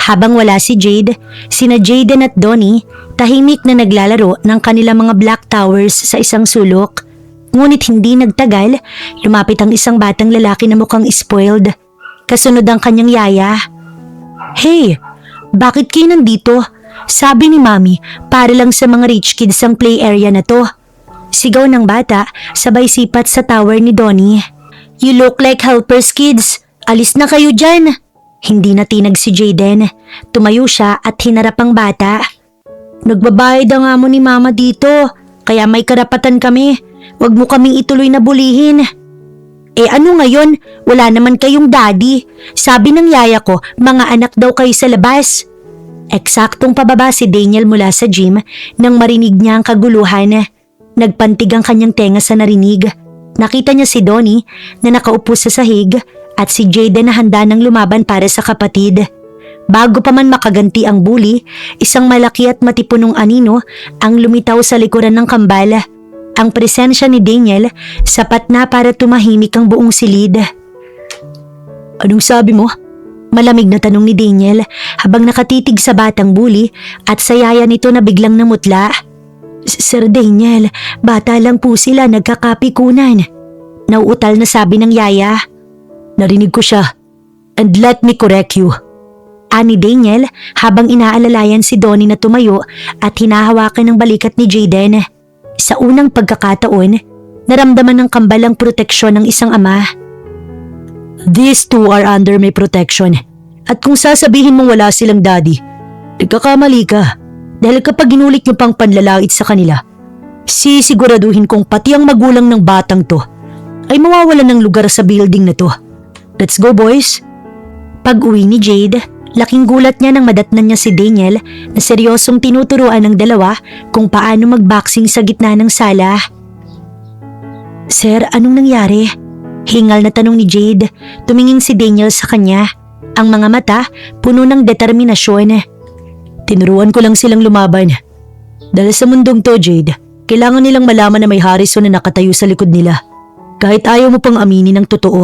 Habang wala si Jade, sina Jaden at Donnie tahimik na naglalaro ng kanilang mga black towers sa isang sulok. Ngunit hindi nagtagal, lumapit ang isang batang lalaki na mukhang spoiled. Kasunod ang kanyang yaya. Hey, bakit kayo nandito? Sabi ni Mami, para lang sa mga rich kids ang play area na to. Sigaw ng bata, sabay sipat sa tower ni Donnie. You look like helpers, kids. Alis na kayo dyan. Hindi natinag si Jaden. Tumayo siya at hinarap ang bata. Nagbabayad ang amo ni Mama dito, kaya may karapatan kami. Huwag mo kaming ituloy na bulihin. Eh ano ngayon? Wala naman kayong daddy. Sabi ng yaya ko, mga anak daw kayo sa labas. Eksaktong pababa si Daniel mula sa gym nang marinig niya ang kaguluhan. Nagpantig ang kanyang tenga sa narinig. Nakita niya si Donnie na nakaupo sa sahig at si Jayden na handa ng lumaban para sa kapatid. Bago pa man makaganti ang bully, isang malaki at matipunong anino ang lumitaw sa likuran ng kambal. Ang presensya ni Daniel sapat na para tumahimik ang buong silid. Anong sabi mo? Malamig na tanong ni Daniel habang nakatitig sa batang bully at sa yaya nito na biglang namutla. Sir Daniel, bata lang po sila, nagkakapikunan. Nauutal na sabi ng yaya. Narinig ko siya. And let me correct you. Ani Daniel habang inaalalayan si Donnie na tumayo at hinahawakan ng balikat ni Jayden. Sa unang pagkakataon, naramdaman ng kambal ang proteksyon ng isang ama. These two are under my protection. At kung sasabihin mong wala silang daddy, nagkakamali ka. Dahil kapag ginulit niyo pang panlalait sa kanila, sisiguraduhin kong pati ang magulang ng batang to ay mawawalan ng lugar sa building na to. Let's go, boys. Pag-uwi ni Jade, laking gulat niya nang madatnan niya si Daniel na seryosong tinuturuan ng dalawa kung paano magboxing sa gitna ng sala. Sir, anong nangyari? Hingal na tanong ni Jade, tumingin si Daniel sa kanya. Ang mga mata puno ng determinasyon. Tinuruan ko lang silang lumaban. Dahil sa mundong to, Jade, kailangan nilang malaman na may Harrison na nakatayo sa likod nila. Kahit ayaw mo pang aminin ang totoo.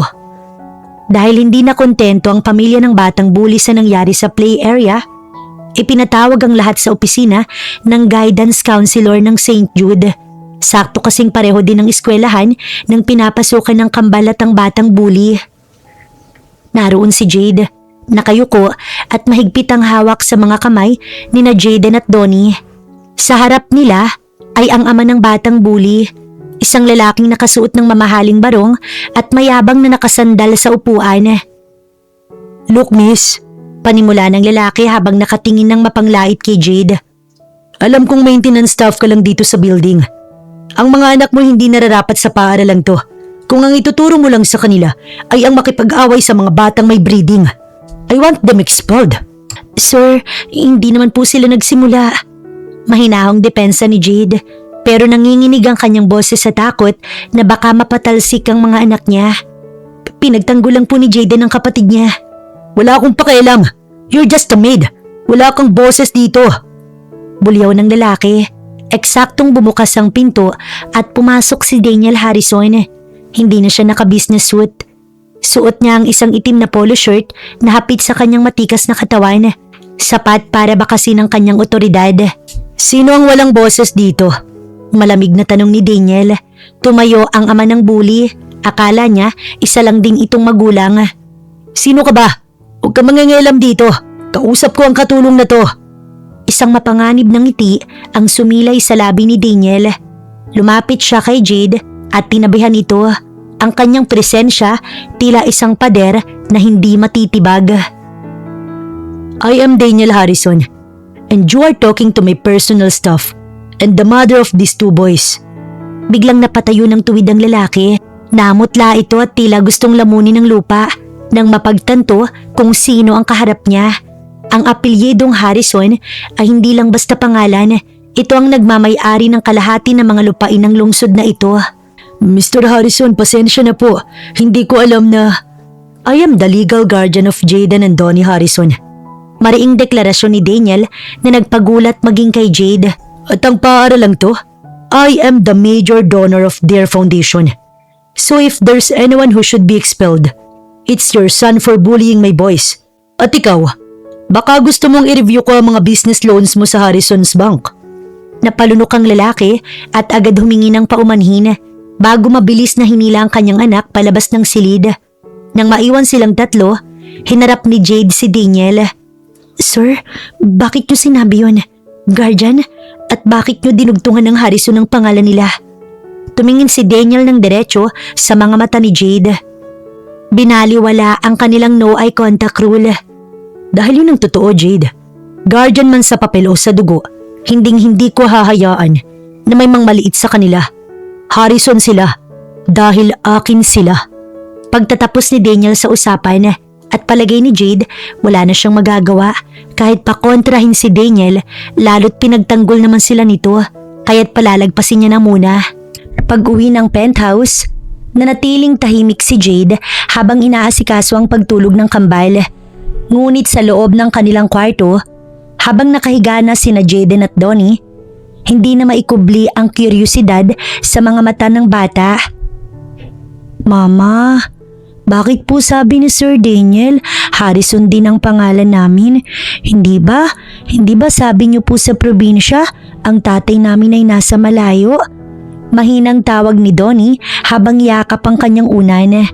Dahil hindi na kontento ang pamilya ng batang bully sa nangyari sa play area, ipinatawag ang lahat sa opisina ng guidance counselor ng St. Jude. Sakto kasing pareho din ng eskwelahan nang pinapasukan ng kambalat ang batang bully. Naroon si Jade, nakayuko at mahigpit ang hawak sa mga kamay ni na Jayden at Donnie. Sa harap nila ay ang ama ng batang bully, isang lalaking nakasuot ng mamahaling barong at mayabang na nakasandal sa upuan. Look, miss, panimula ng lalaki habang nakatingin ng mapanglait kay Jade. Alam kong maintenance staff ka lang dito sa building. Ang mga anak mo hindi nararapat sa paaralang to. Kung ang ituturo mo lang sa kanila ay ang makipag-away sa mga batang may breeding. I want them expelled. Sir, hindi naman po sila nagsimula. Mahinahong depensa ni Jade, pero nanginginig ang kanyang boses sa takot na baka mapatalsik ang mga anak niya. Pinagtanggol lang po ni Jade ng kapatid niya. Wala akong pakialam. You're just a maid. Wala kang boses dito. Bulyaw ng lalaki. Eksaktong bumukas ang pinto at pumasok si Daniel Harrison. Hindi na siya naka-business suit. Suot niya ang isang itim na polo shirt na hapit sa kanyang matikas na katawan. Sapat para bakasin ang kanyang otoridad. Sino ang walang boses dito? Malamig na tanong ni Daniel. Tumayo ang ama ng bully. Akala niya isa lang ding itong magulang. Sino ka ba? Huwag ka mangingialam dito. Kausap ko ang katulong na to. Isang mapanganib ng ngiti ang sumilay sa labi ni Daniel. Lumapit siya kay Jade at tinabihan ito. Ang kanyang presensya tila isang pader na hindi matitibag. I am Daniel Harrison and you are talking to my personal staff and the mother of these two boys. Biglang napatayo ng tuwid ang lalaki. Namutla ito at tila gustong lamunin ng lupa nang mapagtanto kung sino ang kaharap niya. Ang apelyedong Harrison ay hindi lang basta pangalan. Ito ang nagmamay-ari ng kalahati ng mga lupain ng lungsod na ito. Mr. Harrison, pasensya na po. Hindi ko alam na... I am the legal guardian of Jayden and Donnie Harrison. Mariing deklarasyon ni Daniel na nagpagulat maging kay Jade. At ang paaralang to, I am the major donor of their foundation. So if there's anyone who should be expelled, it's your son for bullying my boys. At ikaw, baka gusto mong i-review ko ang mga business loans mo sa Harrison's Bank. Napalunok ang lalaki at agad humingi ng paumanhin bago mabilis na hinila ang kanyang anak palabas ng silid. Nang maiwan silang tatlo, hinarap ni Jade si Daniel. Sir, bakit niyo sinabi yun? Guardian? At bakit niyo dinugtungan ng Harrison ang pangalan nila? Tumingin si Daniel ng diretso sa mga mata ni Jade. Binaliwala ang kanilang no eye contact rule. Dahil yun ang totoo, Jade. Guardian man sa papel o sa dugo, hinding-hindi ko hahayaan na may mang maliit sa kanila. Harrison sila dahil akin sila. Pagtatapos ni Daniel sa usapan at palagay ni Jade, wala na siyang magagawa. Kahit pa kontrahin si Daniel, lalo't pinagtanggol naman sila nito, kaya't palalagpasin niya na muna. Pag-uwi ng penthouse, nanatiling tahimik si Jade habang inaasikaso ang pagtulog ng kambal. Ngunit sa loob ng kanilang kwarto, habang nakahiga na sina Jaden at Donnie, hindi na maikubli ang kuryosidad sa mga mata ng bata. Mama, bakit po sabi ni Sir Daniel, Harrison din ang pangalan namin? Hindi ba? Hindi ba sabi niyo po sa probinsya, ang tatay namin ay nasa malayo? Mahinang tawag ni Donnie habang yakap ang kanyang unan.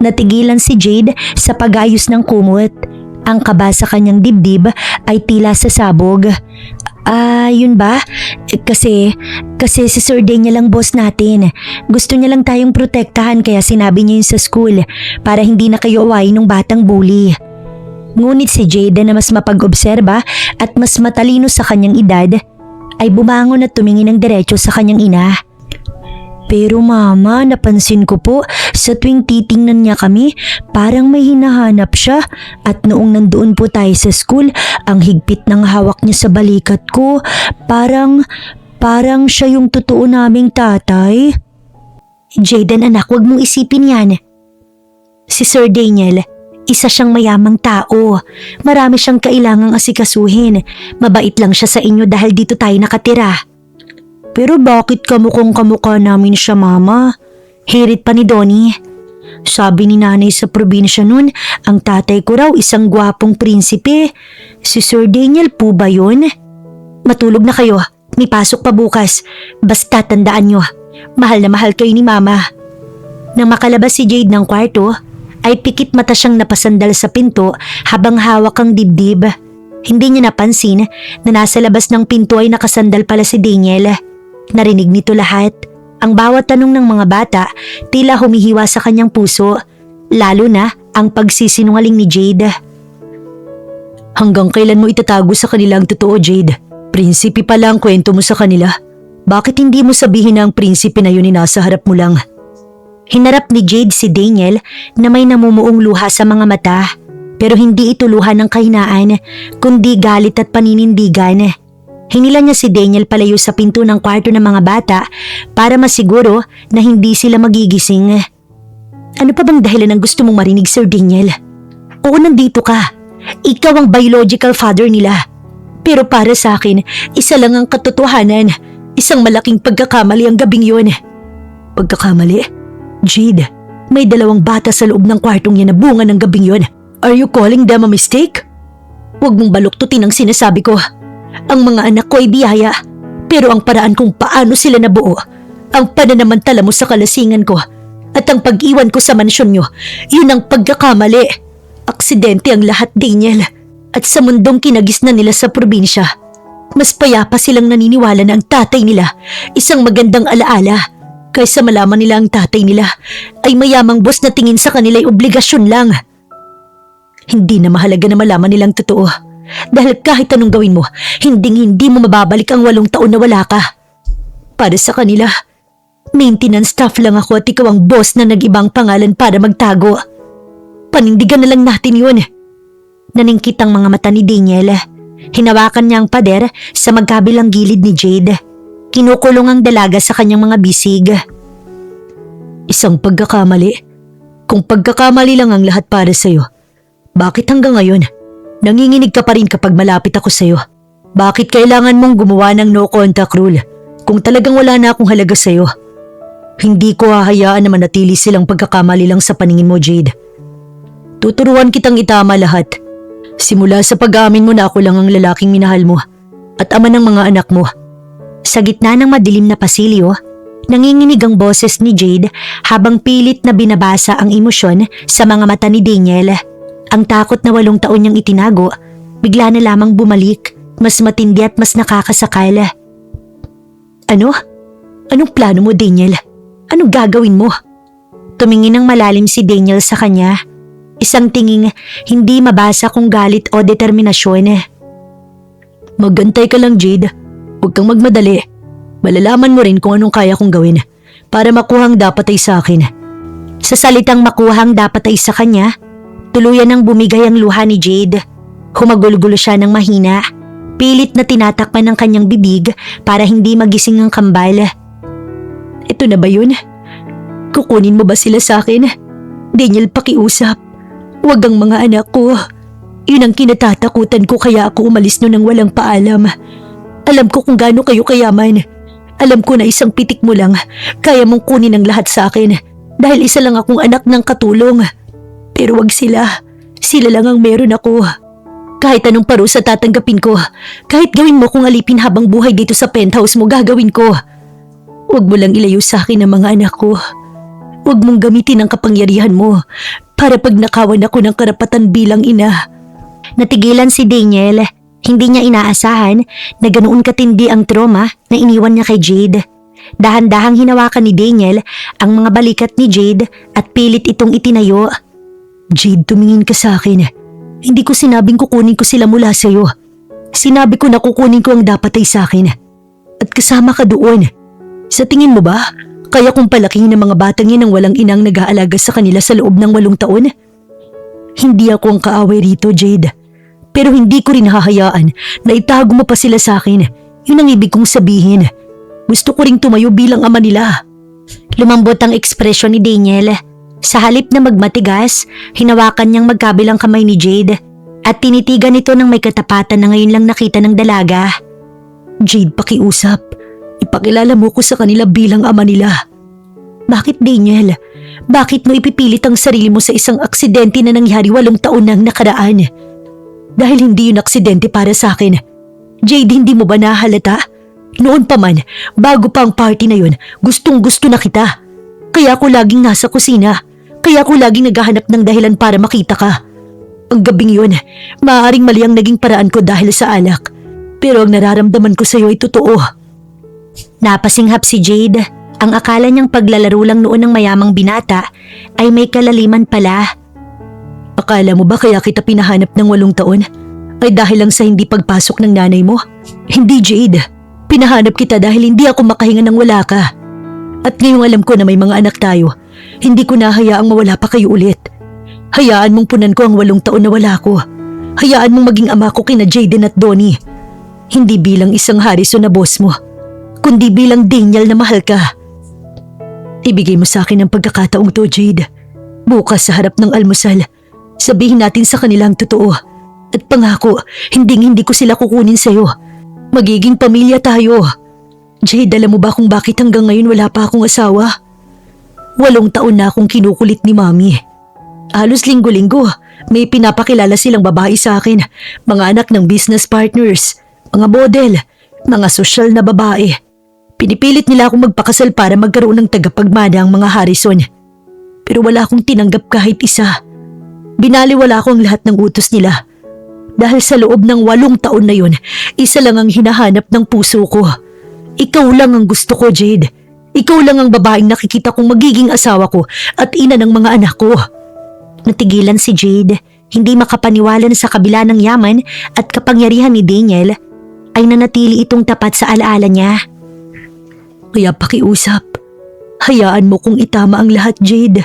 Natigilan si Jade sa pag-ayos ng kumot. Ang kaba sa kanyang dibdib ay tila sasabog. Yun ba? Kasi si Sir Daniel ang boss natin. Gusto niya lang tayong protektahan kaya sinabi niya yun sa school para hindi na kayo awayin ng batang bully. Ngunit si Jade na mas mapag-obserba at mas matalino sa kanyang edad ay bumangon at tumingin ng diretso sa kanyang ina. Pero mama, napansin ko po sa tuwing titingnan niya kami, parang may hinahanap siya at noong nandoon po tayo sa school, ang higpit ng hawak niya sa balikat ko, parang siya yung totoo naming tatay. Jaden anak, wag mong isipin yan. Si Sir Daniel, isa siyang mayamang tao. Marami siyang kailangang asikasuhin. Mabait lang siya sa inyo dahil dito tayo nakatira. Pero bakit kamukha namin siya, mama? Hirit pa ni Donnie. Sabi ni nanay sa probinsya nun, ang tatay ko raw isang gwapong prinsipe. Si Sir Daniel po ba yun? Matulog na kayo, may pasok pa bukas. Basta tandaan nyo, mahal na mahal kayo ni mama. Nang makalabas si Jade ng kwarto, ay pikit mata siyang napasandal sa pinto habang hawak ang dibdib. Hindi niya napansin na nasa labas ng pinto ay nakasandal pala si Daniel. Narinig nito lahat. Ang bawat tanong ng mga bata tila humihiwa sa kanyang puso, lalo na ang pagsisinungaling ni Jade. Hanggang kailan mo itatago sa kanila ang totoo, Jade? Prinsipe pala ang kwento mo sa kanila. Bakit hindi mo sabihin na ang prinsipe na yun ay nasa harap mo lang? Hinarap ni Jade si Daniel na may namumuong luha sa mga mata, pero hindi ito luha ng kahinaan, kundi galit at paninindigan. Hinila niya si Daniel palayo sa pinto ng kwarto ng mga bata para masiguro na hindi sila magigising. Ano pa bang dahilan ng gusto mong marinig, Sir Daniel? Oo, nandito ka. Ikaw ang biological father nila. Pero para sa akin, isa lang ang katotohanan. Isang malaking pagkakamali ang gabing yun. Pagkakamali? Jade, may 2 bata sa loob ng kwartong yan na bunga ng gabing yun. Are you calling them a mistake? Huwag mong baluktutin ang sinasabi ko. Ang mga anak ko ay biyaya, pero ang paraan kung paano sila nabuo, ang pananamantala mo sa kalasingan ko, at ang pag-iwan ko sa mansyon nyo, yun ang pagkakamali. Aksidente ang lahat, Daniel. At sa mundong kinagisnan nila sa probinsya, mas payapa silang naniniwala na ang tatay nila isang magandang alaala, kaysa malaman nila ang tatay nila ay mayamang boss na tingin sa kanila ay obligasyon lang. Hindi na mahalaga na malaman nilang totoo. Dahil kahit anong gawin mo, hindi mo mababalik ang 8 taon na wala ka. Para sa kanila, maintenance staff lang ako at ikaw ang boss na nag-ibang pangalan para magtago. Panindigan na lang natin yun. Naningkit ang mga mata ni Daniel. Hinawakan niya ang pader sa magkabilang gilid ni Jade. Kinukulong ang dalaga sa kanyang mga bisig. Isang pagkakamali. Kung pagkakamali lang ang lahat para sa'yo, bakit hanggang ngayon nanginginig ka pa rin kapag malapit ako sa'yo? Bakit kailangan mong gumawa ng no contact rule kung talagang wala na akong halaga sa'yo? Hindi ko hahayaan na manatili silang pagkakamali lang sa paningin mo, Jade. Tuturuan kitang itama lahat. Simula sa pag-aamin mo na ako lang ang lalaking minahal mo at ama ng mga anak mo. Sa gitna ng madilim na pasilyo, nanginginig ang boses ni Jade habang pilit na binabasa ang emosyon sa mga mata ni Daniel. Ang takot na 8 taon niyang itinago, bigla na lamang bumalik, mas matindi at mas nakakasakal. Ano? Anong plano mo, Daniel? Anong gagawin mo? Tumingin ng malalim si Daniel sa kanya. Isang tinging hindi mabasa kung galit o determinasyon. Magantay ka lang, Jade. Huwag kang magmadali. Malalaman mo rin kung anong kaya kong gawin para makuha ang dapat ay sa akin. Sa salitang makuhang dapat ay sa kanya, tuluyan nang bumigay ang luha ni Jade. Humagulgulo siya ng mahina. Pilit na tinatakpan ng kanyang bibig para hindi magising ang kambal. Ito na ba yun? Kukunin mo ba sila sa akin? Daniel, pakiusap. Huwag ang mga anak ko. Yun ang kinatatakutan ko kaya ako umalis noon nang walang paalam. Alam ko kung gaano kayo kayaman. Alam ko na isang pitik mo lang, kaya mong kunin ang lahat sa akin dahil isa lang akong anak ng katulong. Pero wag sila. Sila lang ang meron ako. Kahit anong parusa tatanggapin ko, kahit gawin mo kung alipin habang buhay dito sa penthouse mo, gagawin ko. Huwag mo lang ilayo sa akin ang mga anak ko. Huwag mong gamitin ang kapangyarihan mo para pagnakawan ako ng karapatan bilang ina. Natigilan si Daniel. Hindi niya inaasahan na ganoon katindi ang trauma na iniwan niya kay Jade. Dahan-dahang hinawakan ni Daniel ang mga balikat ni Jade at pilit itong itinayo. Jade, tumingin ka sa akin. Hindi ko sinabing kukunin ko sila mula sa'yo. Sinabi ko na kukunin ko ang dapat ay sa akin. At kasama ka doon. Sa tingin mo ba, kaya kong palakihin ng mga batang yan ng walang inang nag-aalaga sa kanila sa loob ng 8 taon? Hindi ako ang kaaway rito, Jade. Pero hindi ko rin hahayaan na itago mo pa sila sa akin. Yun ang ibig kong sabihin. Gusto ko ring tumayo bilang ama nila. Lumambot ang ekspresyon ni Daniel. Sa halip na magmatigas, hinawakan niyang magkabilang kamay ni Jade at tinitigan ito ng may katapatan na ngayon lang nakita ng dalaga. Jade, pakiusap. Ipakilala mo ko sa kanila bilang ama nila. Bakit, Daniel? Bakit mo ipipilit ang sarili mo sa isang aksidente na nangyari 8 taon nang nakaraan? Dahil hindi yun aksidente para sa akin. Jade, hindi mo ba nahalata? Noon pa man, bago pa ang party na yun, gustong-gusto na kita. Kaya ako laging nasa kusina. Kaya ako laging naghahanap ng dahilan para makita ka. Ang gabing yun, maaaring mali ang naging paraan ko dahil sa alak. Pero ang nararamdaman ko sa iyo ay totoo. Napasinghap si Jade. Ang akala niyang paglalaro lang noon ng mayamang binata ay may kalaliman pala. Akala mo ba kaya kita pinahanap ng 8 taon? Ay dahil lang sa hindi pagpasok ng nanay mo? Hindi, Jade. Pinahanap kita dahil hindi ako makahinga nang wala ka. At ngayong alam ko na may mga anak tayo, hindi ko na hayaang mawala pa kayo ulit. Hayaan mong punan ko ang 8 taon na wala ko. Hayaan mong maging ama ko kina Jaden at Donnie. Hindi bilang isang Harrison na boss mo, kundi bilang Daniel na mahal ka. Ibigay mo sa akin ang pagkakataong to, Jade. Bukas sa harap ng almusal, sabihin natin sa kanilang totoo. At pangako, hindi ko sila kukunin sa'yo. Magiging pamilya tayo. Jade, alam mo ba kung bakit hanggang ngayon wala pa akong asawa? 8 taon na akong kinukulit ni Mami. Halos linggo-linggo, may pinapakilala silang babae sa akin. Mga anak ng business partners, mga model, mga sosyal na babae. Pinipilit nila akong magpakasal para magkaroon ng tagapagmana ang mga Harrison. Pero wala akong tinanggap kahit isa. Binaliwala ko ang lahat ng utos nila. Dahil sa loob ng 8 taon na yun, isa lang ang hinahanap ng puso ko. Ikaw lang ang gusto ko, Jade. Ikaw lang ang babaeng nakikita kong magiging asawa ko at ina ng mga anak ko. Natigilan si Jade. Hindi makapaniwala na sa kabila ng yaman at kapangyarihan ni Daniel, ay nanatili itong tapat sa alaala niya. Kaya pakiusap. Hayaan mo kung itama ang lahat, Jade.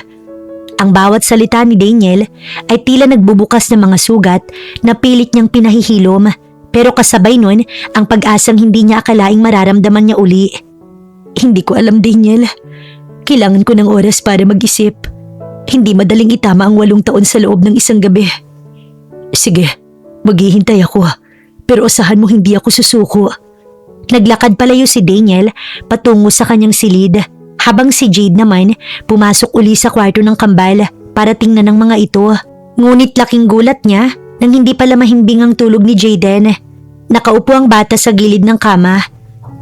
Ang bawat salita ni Daniel ay tila nagbubukas ng mga sugat na pilit niyang pinahihilom. Pero kasabay nun, ang pag-asang hindi niya akalaing mararamdaman niya uli. Hindi ko alam, Daniel. Kailangan ko ng oras para mag-isip. Hindi madaling itama ang 8 taon sa loob ng isang gabi. Sige, maghihintay ako. Pero asahan mo hindi ako susuko. Naglakad palayo si Daniel patungo sa kanyang silid. Habang si Jade naman, pumasok uli sa kwarto ng kambal para tingnan ng mga ito. Ngunit laking gulat niya nang hindi pala mahimbing ang tulog ni Jaden. Nakaupo ang bata sa gilid ng kama.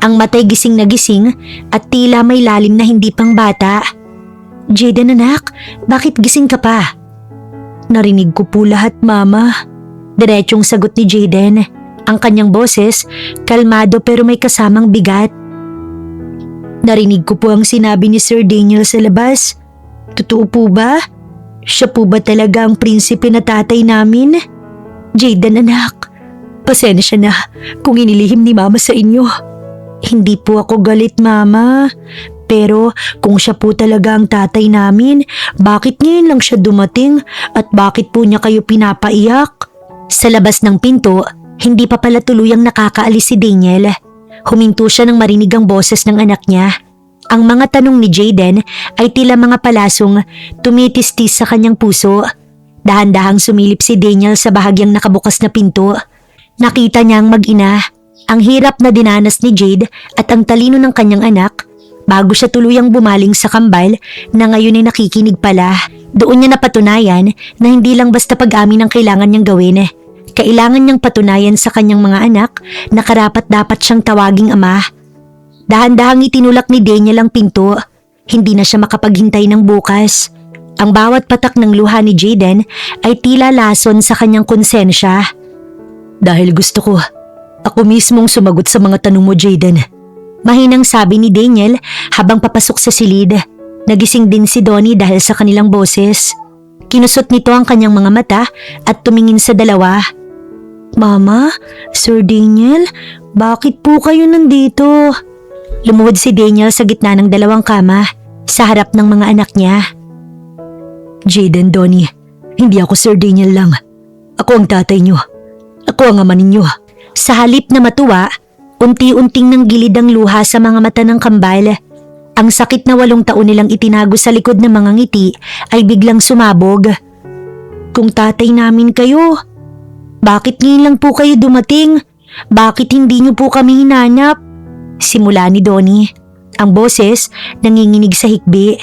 Ang matay gising na gising at tila may lalim na hindi pang bata. Jaden, anak, bakit gising ka pa? Narinig ko po lahat, Mama. Diretsong sagot ni Jaden. Ang kanyang boses, kalmado pero may kasamang bigat. Narinig ko po ang sinabi ni Sir Daniel sa labas. Totoo po ba? Siya po ba talaga ang prinsipe na tatay namin? Jaden, anak, pasensya na kung inilihim ni Mama sa inyo. Hindi po ako galit, Mama. Pero kung siya po talaga ang tatay namin, bakit ngayon lang siya dumating at bakit po niya kayo pinapaiyak? Sa labas ng pinto, hindi pa pala tuluyang nakakaalis si Daniel. Huminto siya nang marinig ang boses ng anak niya. Ang mga tanong ni Jayden ay tila mga palasong tumitistis sa kanyang puso. Dahan-dahang sumilip si Daniel sa bahagyang nakabukas na pinto. Nakita niya ang mag-ina, ang hirap na dinanas ni Jade at ang talino ng kanyang anak bago siya tuluyang bumaling sa kambal na ngayon ay nakikinig pala. Doon niya napatunayan na hindi lang basta pag-amin ang kailangan niyang gawin. Kailangan niyang patunayan sa kanyang mga anak na karapat-dapat siyang tawaging ama. Dahan-dahang itinulak ni Daniel ang pinto. Hindi na siya makapaghintay ng bukas. Ang bawat patak ng luha ni Jayden ay tila lason sa kanyang konsensya. Dahil gusto ko, ako mismong sumagot sa mga tanong mo, Jayden. Mahinang sabi ni Daniel habang papasok sa silid. Nagising din si Donnie dahil sa kanilang boses. Kinusot nito ang kanyang mga mata at tumingin sa dalawa. Mama, Sir Daniel, bakit po kayo nandito? Lumuhod si Daniel sa gitna ng dalawang kama sa harap ng mga anak niya. Jayden, Donnie, hindi ako Sir Daniel lang. Ako ang tatay niyo. Ako ang ama ninyo. Sa halip na matuwa, unti-unting nanggilid ang luha sa mga mata ng kambal. Ang sakit na 8 taon nilang itinago sa likod ng mga ngiti ay biglang sumabog. Kung tatay namin kayo, bakit ngayon lang po kayo dumating? Bakit hindi niyo po kami hinanap? Simula ni Donnie. Ang boses nanginginig sa hikbi.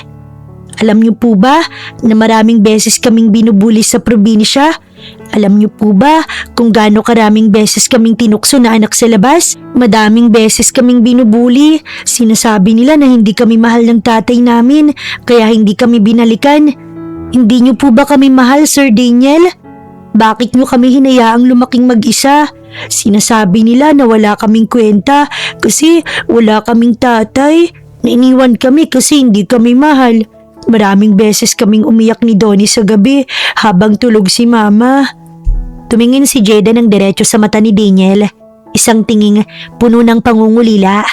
Alam niyo po ba na maraming beses kaming binubuli sa probinsya? Alam niyo po ba kung gaano karaming beses kaming tinukso na anak sa labas? Madaming beses kaming binubuli. Sinasabi nila na hindi kami mahal ng tatay namin, kaya hindi kami binalikan. Hindi niyo po ba kami mahal, Sir Daniel? Bakit niyo kami hinayaang lumaking mag-isa? Sinasabi nila na wala kaming kwenta kasi wala kaming tatay. Nainiwan kami kasi hindi kami mahal. Maraming beses kaming umiyak ni Donnie sa gabi habang tulog si Mama. Tumingin si Jayden ng diretso sa mata ni Daniel. Isang tinging puno ng pangungulila.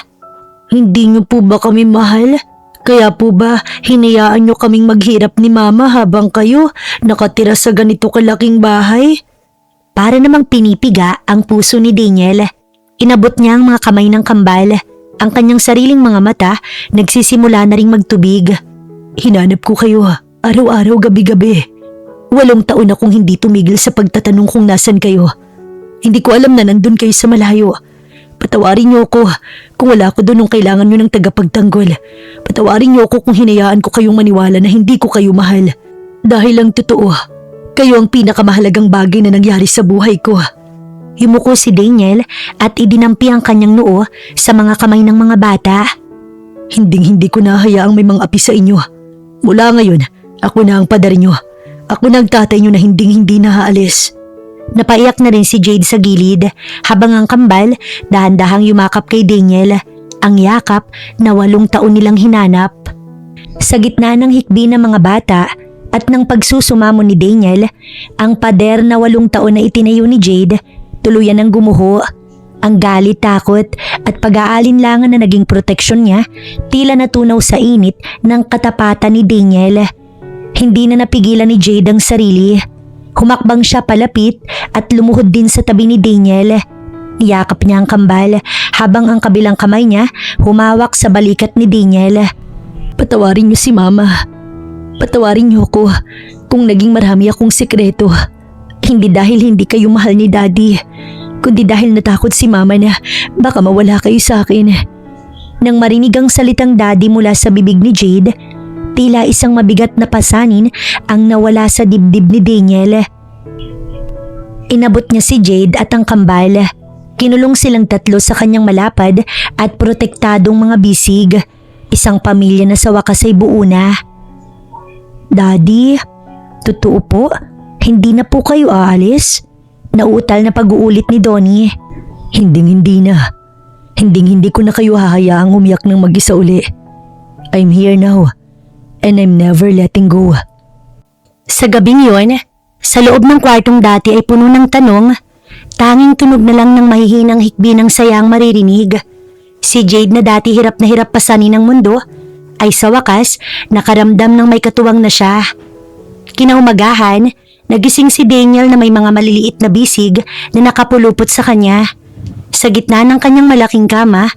Hindi niyo po ba kami mahal? Kaya po ba hinayaan niyo kaming maghirap ni Mama habang kayo nakatira sa ganito kalaking bahay? Para namang pinipiga ang puso ni Daniel. Inabot niya ang mga kamay ng kambal. Ang kanyang sariling mga mata nagsisimula na ring magtubig. Hinanap ko kayo araw-araw, gabi-gabi. 8 taon akong hindi tumigil sa pagtatanong kung nasan kayo. Hindi ko alam na nandun kayo sa malayo. Patawarin niyo ako kung wala ko doon nung kailangan niyo ng tagapagtanggol. Patawarin niyo ako kung hinayaan ko kayong maniwala na hindi ko kayo mahal. Dahil lang totoo, kayo ang pinakamahalagang bagay na nangyari sa buhay ko. Yumuko si Daniel at idinampi ang kanyang noo sa mga kamay ng mga bata. Hinding-hindi ko na hayaang may mga api sa inyo. Mula ngayon, ako na ang padar niyo. Ako na ang tatay niyo na hinding-hindi na haalis. Napaiyak na rin si Jade sa gilid habang ang kambal dahan-dahang yumakap kay Daniel, ang yakap na 8 taon nilang hinanap. Sa gitna ng hikbi ng mga bata at ng pagsusumamo ni Daniel, ang pader na 8 taon na itinayo ni Jade tuluyan ng gumuho. Ang galit, takot at pag-aalinlangan na naging proteksyon niya tila natunaw sa init ng katapatan ni Daniel. Hindi na napigilan ni Jade ang sarili. Humakbang siya palapit at lumuhod din sa tabi ni Daniel. Niyakap niya ang kambal habang ang kabilang kamay niya humawak sa balikat ni Daniel. Patawarin niyo si Mama. Patawarin niyo ako kung naging marami akong sikreto. Hindi dahil hindi kayo mahal ni Daddy, kundi dahil natakot si Mama na baka mawala kayo sa akin. Nang marinig ang salitang Daddy mula sa bibig ni Jade, tila isang mabigat na pasanin ang nawala sa dibdib ni Daniel. Inabot niya si Jade at ang kambal. Kinulong silang tatlo sa kanyang malapad at protektadong mga bisig. Isang pamilya na sa wakas ay buo na. Daddy, totoo po, hindi na po kayo aalis? Nauutal na pag-uulit ni Donnie. Hinding-hindi na. Hinding-hindi ko na kayo hahayaang umiyak ng mag-isa uli. I'm here now. And I'm never letting go. Sa gabing yon, sa loob ng kwartong dati ay puno ng tanong. Tanging tunog na lang ng mahihinang hikbi ng sayang maririnig. Si Jade na dati hirap na hirap pasanin ng mundo ay sa wakas nakaramdam ng may katuwang na siya. Kinaumagahan, nagising si Daniel na may mga maliliit na bisig na nakapulupot sa kanya. Sa gitna ng kanyang malaking kama,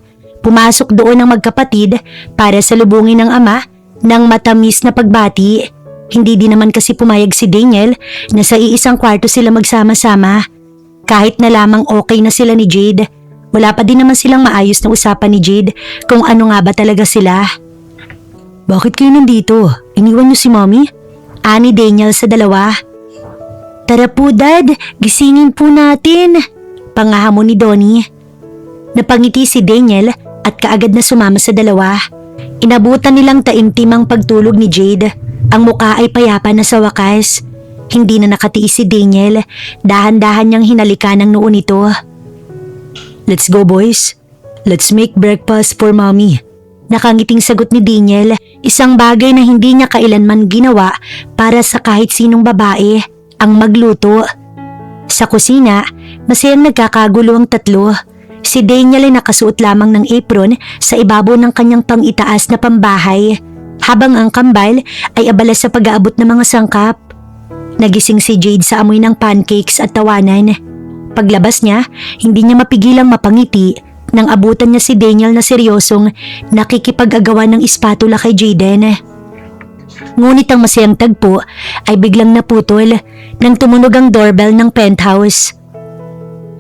pumasok doon ang magkapatid para salubungin ng ama ng matamis na pagbati. Hindi din naman kasi pumayag si Daniel na sa iisang kwarto sila magsama-sama. Kahit na lamang okay na sila ni Jade, wala pa din naman silang maayos na usapan ni Jade kung ano nga ba talaga sila. Bakit kayo nandito? Iniwan niyo si Mommy? Ani Daniel sa dalawa. Tara po Dad, gisingin po natin. Pangahamon ni Donnie. Napangiti si Daniel at kaagad na sumama sa dalawa. Inabutan nilang taimtim ang pagtulog ni Jade. Ang mukha ay payapa na sa wakas. Hindi na nakatiis si Daniel. Dahan-dahan niyang hinalikan ang noo nito. Let's go boys. Let's make breakfast for Mommy. Nakangiting sagot ni Daniel, isang bagay na hindi niya kailanman ginawa para sa kahit sinong babae, ang magluto. Sa kusina, masayang nagkakagulo ang tatlo. Si Daniel ay nakasuot lamang ng apron sa ibabaw ng kanyang pang-itaas na pambahay, habang ang kambal ay abala sa pag-aabot ng mga sangkap. Nagising si Jade sa amoy ng pancakes at tawanan. Paglabas niya, hindi niya mapigilang mapangiti nang abutan niya si Daniel na seryosong nakikipag-agawan ng espatula kay Jaden. Ngunit ang masayang tagpo ay biglang naputol nang tumunog ang doorbell ng penthouse.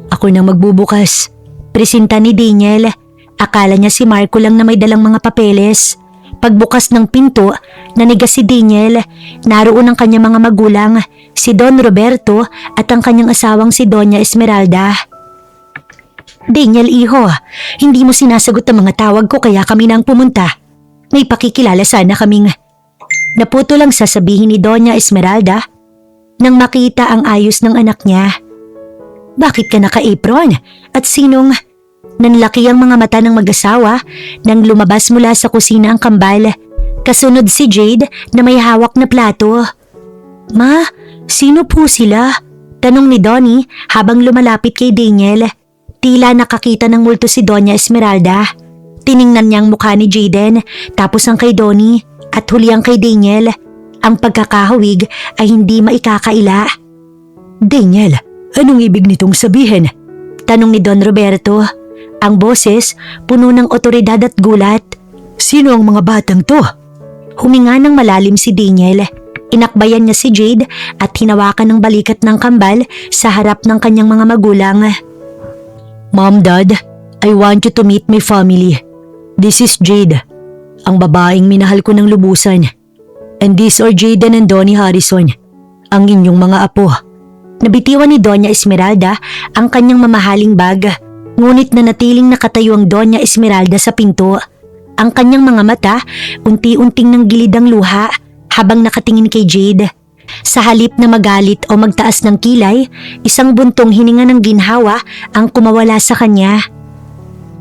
Ako nang magbubukas, presinta ni Daniel. Akala niya si Marco lang na may dalang mga papeles. Pagbukas ng pinto, nanigas si Daniel. Naroon ang kanyang mga magulang, si Don Roberto at ang kanyang asawang si Doña Esmeralda. Daniel, iho, hindi mo sinasagot ang mga tawag ko kaya kami nang pumunta. May pakikilala sana kaming... Naputo lang sasabihin ni Doña Esmeralda nang makita ang ayos ng anak niya. Bakit ka naka-apron? At sinong... Nanlaki ang mga mata ng mag-asawa nang lumabas mula sa kusina ang kambal. Kasunod si Jade na may hawak na plato. Ma, sino po sila? Tanong ni Donnie habang lumalapit kay Daniel. Tila nakakita ng multo si Doña Esmeralda. Tiningnan niya ang mukha ni Jaden, tapos ang kay Donnie at huli ang kay Daniel. Ang pagkakahawig ay hindi maikakaila. Daniel, anong ibig nitong sabihin? Tanong ni Don Roberto. Ang boses puno ng otoridad at gulat. Sino ang mga batang to? Huminga ng malalim si Daniel. Inakbayan niya si Jade at hinawakan ng balikat ng kambal sa harap ng kanyang mga magulang. Mom, Dad, I want you to meet my family. This is Jade, ang babaeng minahal ko ng lubusan. And these are Jaden and Donnie Harrison, ang inyong mga apo. Nabitiwan ni Doña Esmeralda ang kanyang mamahaling bag. Ngunit nanatiling nakatayo ang Doña Esmeralda sa pinto. Ang kanyang mga mata unti-unting nanggilid ang luha habang nakatingin kay Jade. Sa halip na magalit o magtaas ng kilay, isang buntong hininga ng ginhawa ang kumawala sa kanya.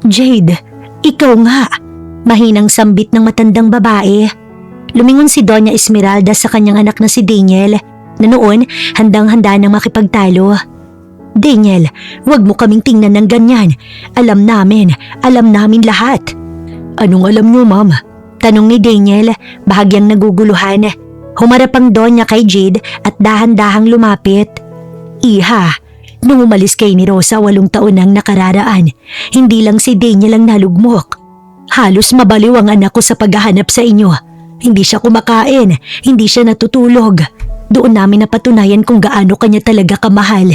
Jade, ikaw nga! Mahinang sambit ng matandang babae. Lumingon si Doña Esmeralda sa kanyang anak na si Daniel na noon handang-handa nang makipagtalo. Daniel, wag mo kaming tingnan ng ganyan. Alam namin lahat. Anong alam niyo, Ma'am? Tanong ni Daniel, bahagyang naguguluhan. Humarap ang Donya kay Jade at dahan-dahang lumapit. Iha, nung umalis kay ni Rosa 8 taon nang nakararaan, hindi lang si Daniel ang nalugmok. Halos mabaliw ang anak ko sa paghahanap sa inyo. Hindi siya kumakain, hindi siya natutulog. Doon namin napatunayan kung gaano kanya talaga kamahal.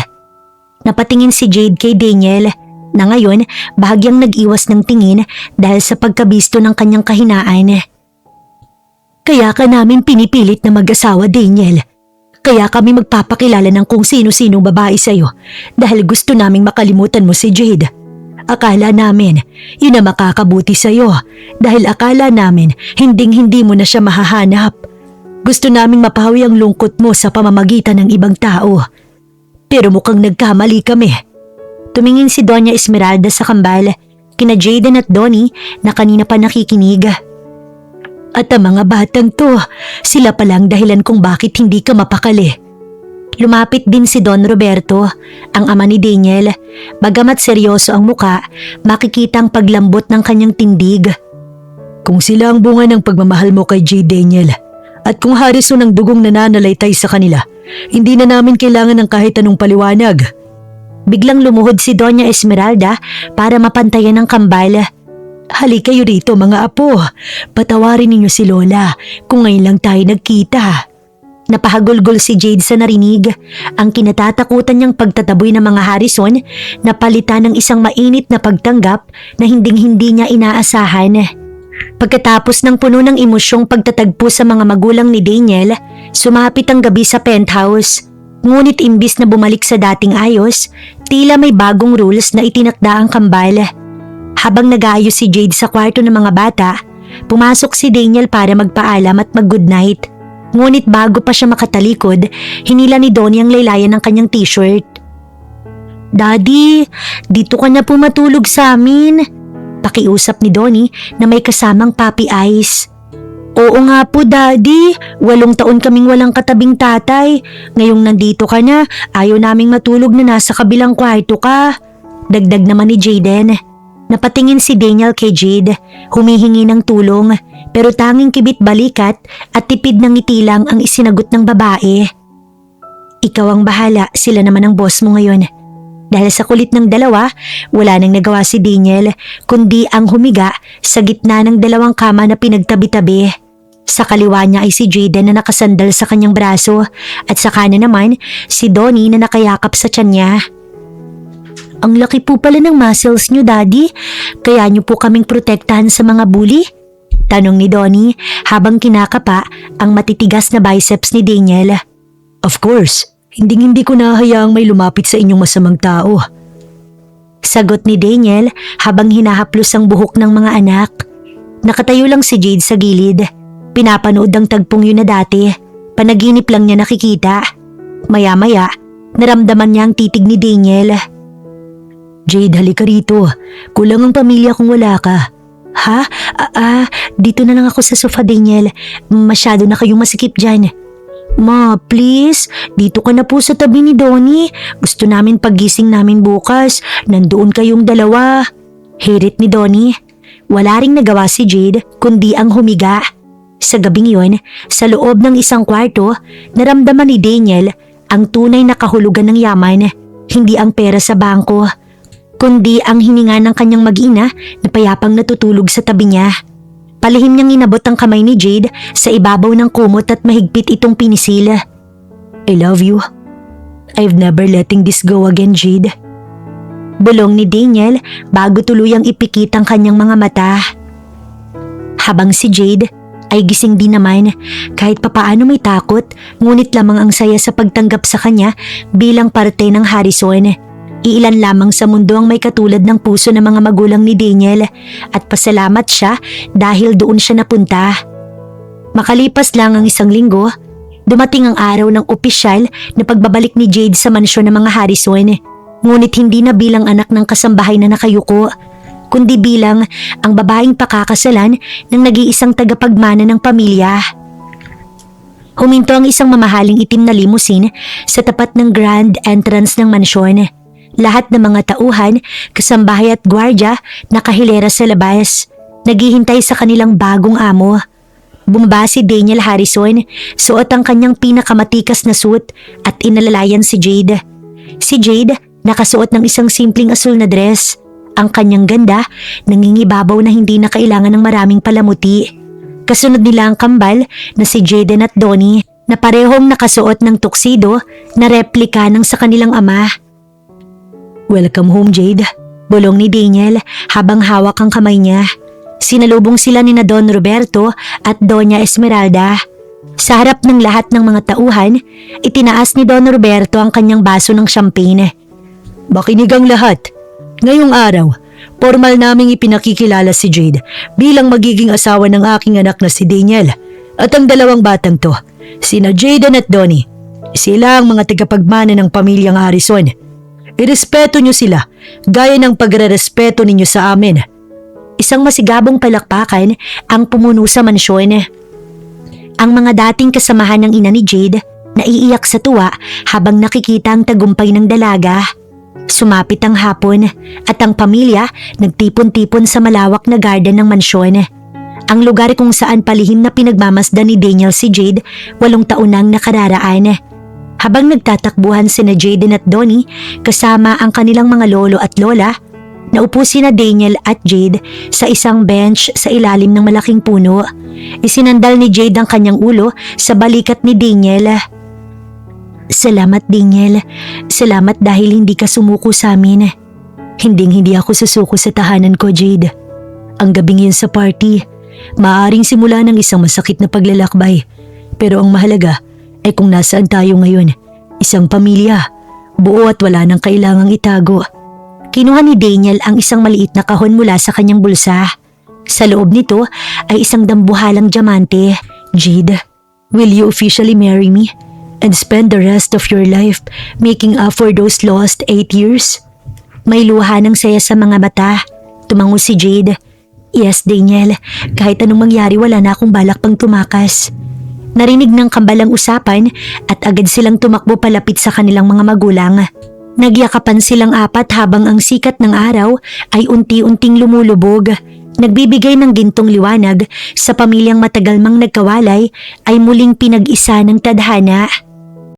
Napatingin si Jade kay Daniel na ngayon bahagyang nag-iwas ng tingin dahil sa pagkabisto ng kanyang kahinaan. Kaya ka namin pinipilit na mag-asawa, Daniel. Kaya kami magpapakilala ng kung sino-sinong babae sa'yo dahil gusto naming makalimutan mo si Jade. Akala namin yun ang makakabuti sa'yo dahil akala namin hinding-hindi mo na siya mahahanap. Gusto naming mapawi ang lungkot mo sa pamamagitan ng ibang tao. Pero mukhang nagkamali kami. Tumingin si Doña Esmeralda sa kambal, kina Jaden at Donnie na kanina pa nakikinig. At ang mga batang to, sila palang dahilan kung bakit hindi ka mapakali. Lumapit din si Don Roberto, ang ama ni Daniel. Bagamat seryoso ang muka, makikita ang paglambot ng kanyang tindig. Kung sila ang bunga ng pagmamahal mo kay J. Daniel at kung Harrison ang dugong nananalaytay sa kanila, hindi na namin kailangan ng kahit anong paliwanag. Biglang lumuhod si Doña Esmeralda para mapantayan ng kambal. Halik kayo rito mga apo, patawarin ninyo si Lola kung ngayon lang tayo nagkita. Napahagulgol si Jade sa narinig. Ang kinatatakutan niyang pagtataboy ng mga Harrison na palitan ng isang mainit na pagtanggap na hinding-hindi niya inaasahan. Pagkatapos ng puno ng emosyong pagtatagpo sa mga magulang ni Daniel, sumapit ang gabi sa penthouse. Ngunit imbis na bumalik sa dating ayos, tila may bagong rules na itinakda ang kambal. Habang nag-aayos si Jade sa kwarto ng mga bata, pumasok si Daniel para magpaalam at mag-goodnight. Ngunit bago pa siya makatalikod, hinila ni Donnie ang laylayan ng kanyang t-shirt. "Daddy, dito ka na po matulog sa amin." Pakiusap ni Donnie na may kasamang puppy eyes. "Oo nga po, Daddy. 8 taon kaming walang katabing tatay. Ngayong nandito ka na, ayaw naming matulog na nasa kabilang kwarto ka." Dagdag naman ni Jaden. Napatingin si Daniel kay Jade, humihingi ng tulong, pero tanging kibit balikat at tipid ng ngiti lang ang isinagot ng babae. "Ikaw ang bahala, sila naman ang boss mo ngayon." Dahil sa kulit ng dalawa, wala nang nagawa si Daniel kundi ang humiga sa gitna ng dalawang kama na pinagtabi-tabi. Sa kaliwa niya ay si Jaden na nakasandal sa kanyang braso at sa kanan naman si Donnie na nakayakap sa tiyan niya. "Ang laki po pala ng muscles niyo, Daddy. Kaya niyo po kaming protektahan sa mga bully?" Tanong ni Donnie habang kinakapa ang matitigas na biceps ni Daniel. "Of course, hindi ko nahahayaang may lumapit sa inyong masamang tao." Sagot ni Daniel habang hinahaplos ang buhok ng mga anak. Nakatayo lang si Jade sa gilid. Pinapanood ang tagpong yun na dati. Panaginip lang niya nakikita. Maya-maya, naramdaman niya ang titig ni Daniel. "Jade, halika rito. Kulang ang pamilya kung wala ka." "Ha? Dito na lang ako sa sofa, Daniel. Masyado na kayong masikip dyan." "Ma, please. Dito ka na po sa tabi ni Donnie. Gusto namin paggising namin bukas. Nandoon kayong dalawa." Hirit ni Donnie. Wala ring nagawa si Jade kundi ang humiga. Sa gabing yon, sa loob ng isang kwarto, naramdaman ni Daniel ang tunay na kahulugan ng yaman. Hindi ang pera sa bangko, kundi ang hininga ng kanyang mag-ina na payapang natutulog sa tabi niya. Palihim niyang inabot ang kamay ni Jade sa ibabaw ng kumot at mahigpit itong pinisil. "I love you. I've never letting this go again, Jade." Bulong ni Daniel bago tuluyang ipikit ang kanyang mga mata. Habang si Jade ay gising din naman, kahit papaano may takot, ngunit lamang ang saya sa pagtanggap sa kanya bilang parte ng Harrison. Iilan lamang sa mundo ang may katulad ng puso ng mga magulang ni Daniel at pasalamat siya dahil doon siya napunta. Makalipas lang ang 1 linggo, dumating ang araw ng opisyal na pagbabalik ni Jade sa mansyon ng mga Harrison. Ngunit hindi na bilang anak ng kasambahay na nakayuko, kundi bilang ang babaeng pakakasalan ng nag-iisang tagapagmana ng pamilya. Huminto ang isang mamahaling itim na limousine sa tapat ng grand entrance ng mansyon. Lahat ng mga tauhan, kasambahay at gwardya nakahilera sa labas, naghihintay sa kanilang bagong amo. Bumaba si Daniel Harrison, suot ang kanyang pinakamatikas na suit at inalalayan si Jade. Si Jade nakasuot ng isang simpleng asul na dress. Ang kanyang ganda, nangingibabaw na hindi na kailangan ng maraming palamuti. Kasunod nila ang kambal na si Jaden at Donnie na parehong nakasuot ng tuxedo na replika ng sa kanilang ama. "Welcome home, Jade." Bulong ni Daniel habang hawak ang kamay niya. Sinalubong sila ni na Don Roberto at Doña Esmeralda. Sa harap ng lahat ng mga tauhan, itinaas ni Don Roberto ang kanyang baso ng champagne. "Makinig ang lahat. Ngayong araw, formal naming ipinakikilala si Jade bilang magiging asawa ng aking anak na si Daniel at ang 2 batang to, sina Jaden at Donnie. Sila ang mga tagapagmana ng pamilyang Harrison. Irespeto niyo sila gaya ng pagrerespeto ninyo sa amin." Isang masigabong palakpakan ang pumuno sa mansyon. Ang mga dating kasamahan ng ina ni Jade naiiyak sa tuwa habang nakikita ang tagumpay ng dalaga. Sumapit ang hapon at ang pamilya nagtipon-tipon sa malawak na garden ng mansyon. ang lugar kung saan palihim na pinagmamasdan ni Daniel si Jade 8 taon nang nakararaan. Habang nagtatakbuhan sina Jaden at Donnie kasama ang kanilang mga lolo at lola, naupo sina Daniel at Jade sa isang bench sa ilalim ng malaking puno. Isinandal ni Jade ang kanyang ulo sa balikat ni Daniel. Salamat Daniel, salamat dahil hindi ka sumuko sa amin. Hindi ako susuko sa tahanan ko, Jade. Ang gabing yun sa party, maaaring simula ng isang masakit na paglalakbay. Pero ang mahalaga ay kung nasaan tayo ngayon, isang pamilya, buo at wala nang kailangang itago. Kinuha ni Daniel ang isang maliit na kahon mula sa kanyang bulsa. Sa loob nito ay isang dambuhalang diamante. Jade, will you officially marry me and spend the rest of your life making up for those lost 8 years? May luha ng saya sa mga mata. Tumango si Jade. Yes, Daniel. Kahit anong mangyari, wala na akong balak pang tumakas. Narinig ng kambalang usapan at agad silang tumakbo palapit sa kanilang mga magulang. Nagyakapan silang apat habang ang sikat ng araw ay unti-unting lumulubog. Nagbibigay ng gintong liwanag sa pamilyang matagal mang nagkawalay ay muling pinag-isa ng tadhana.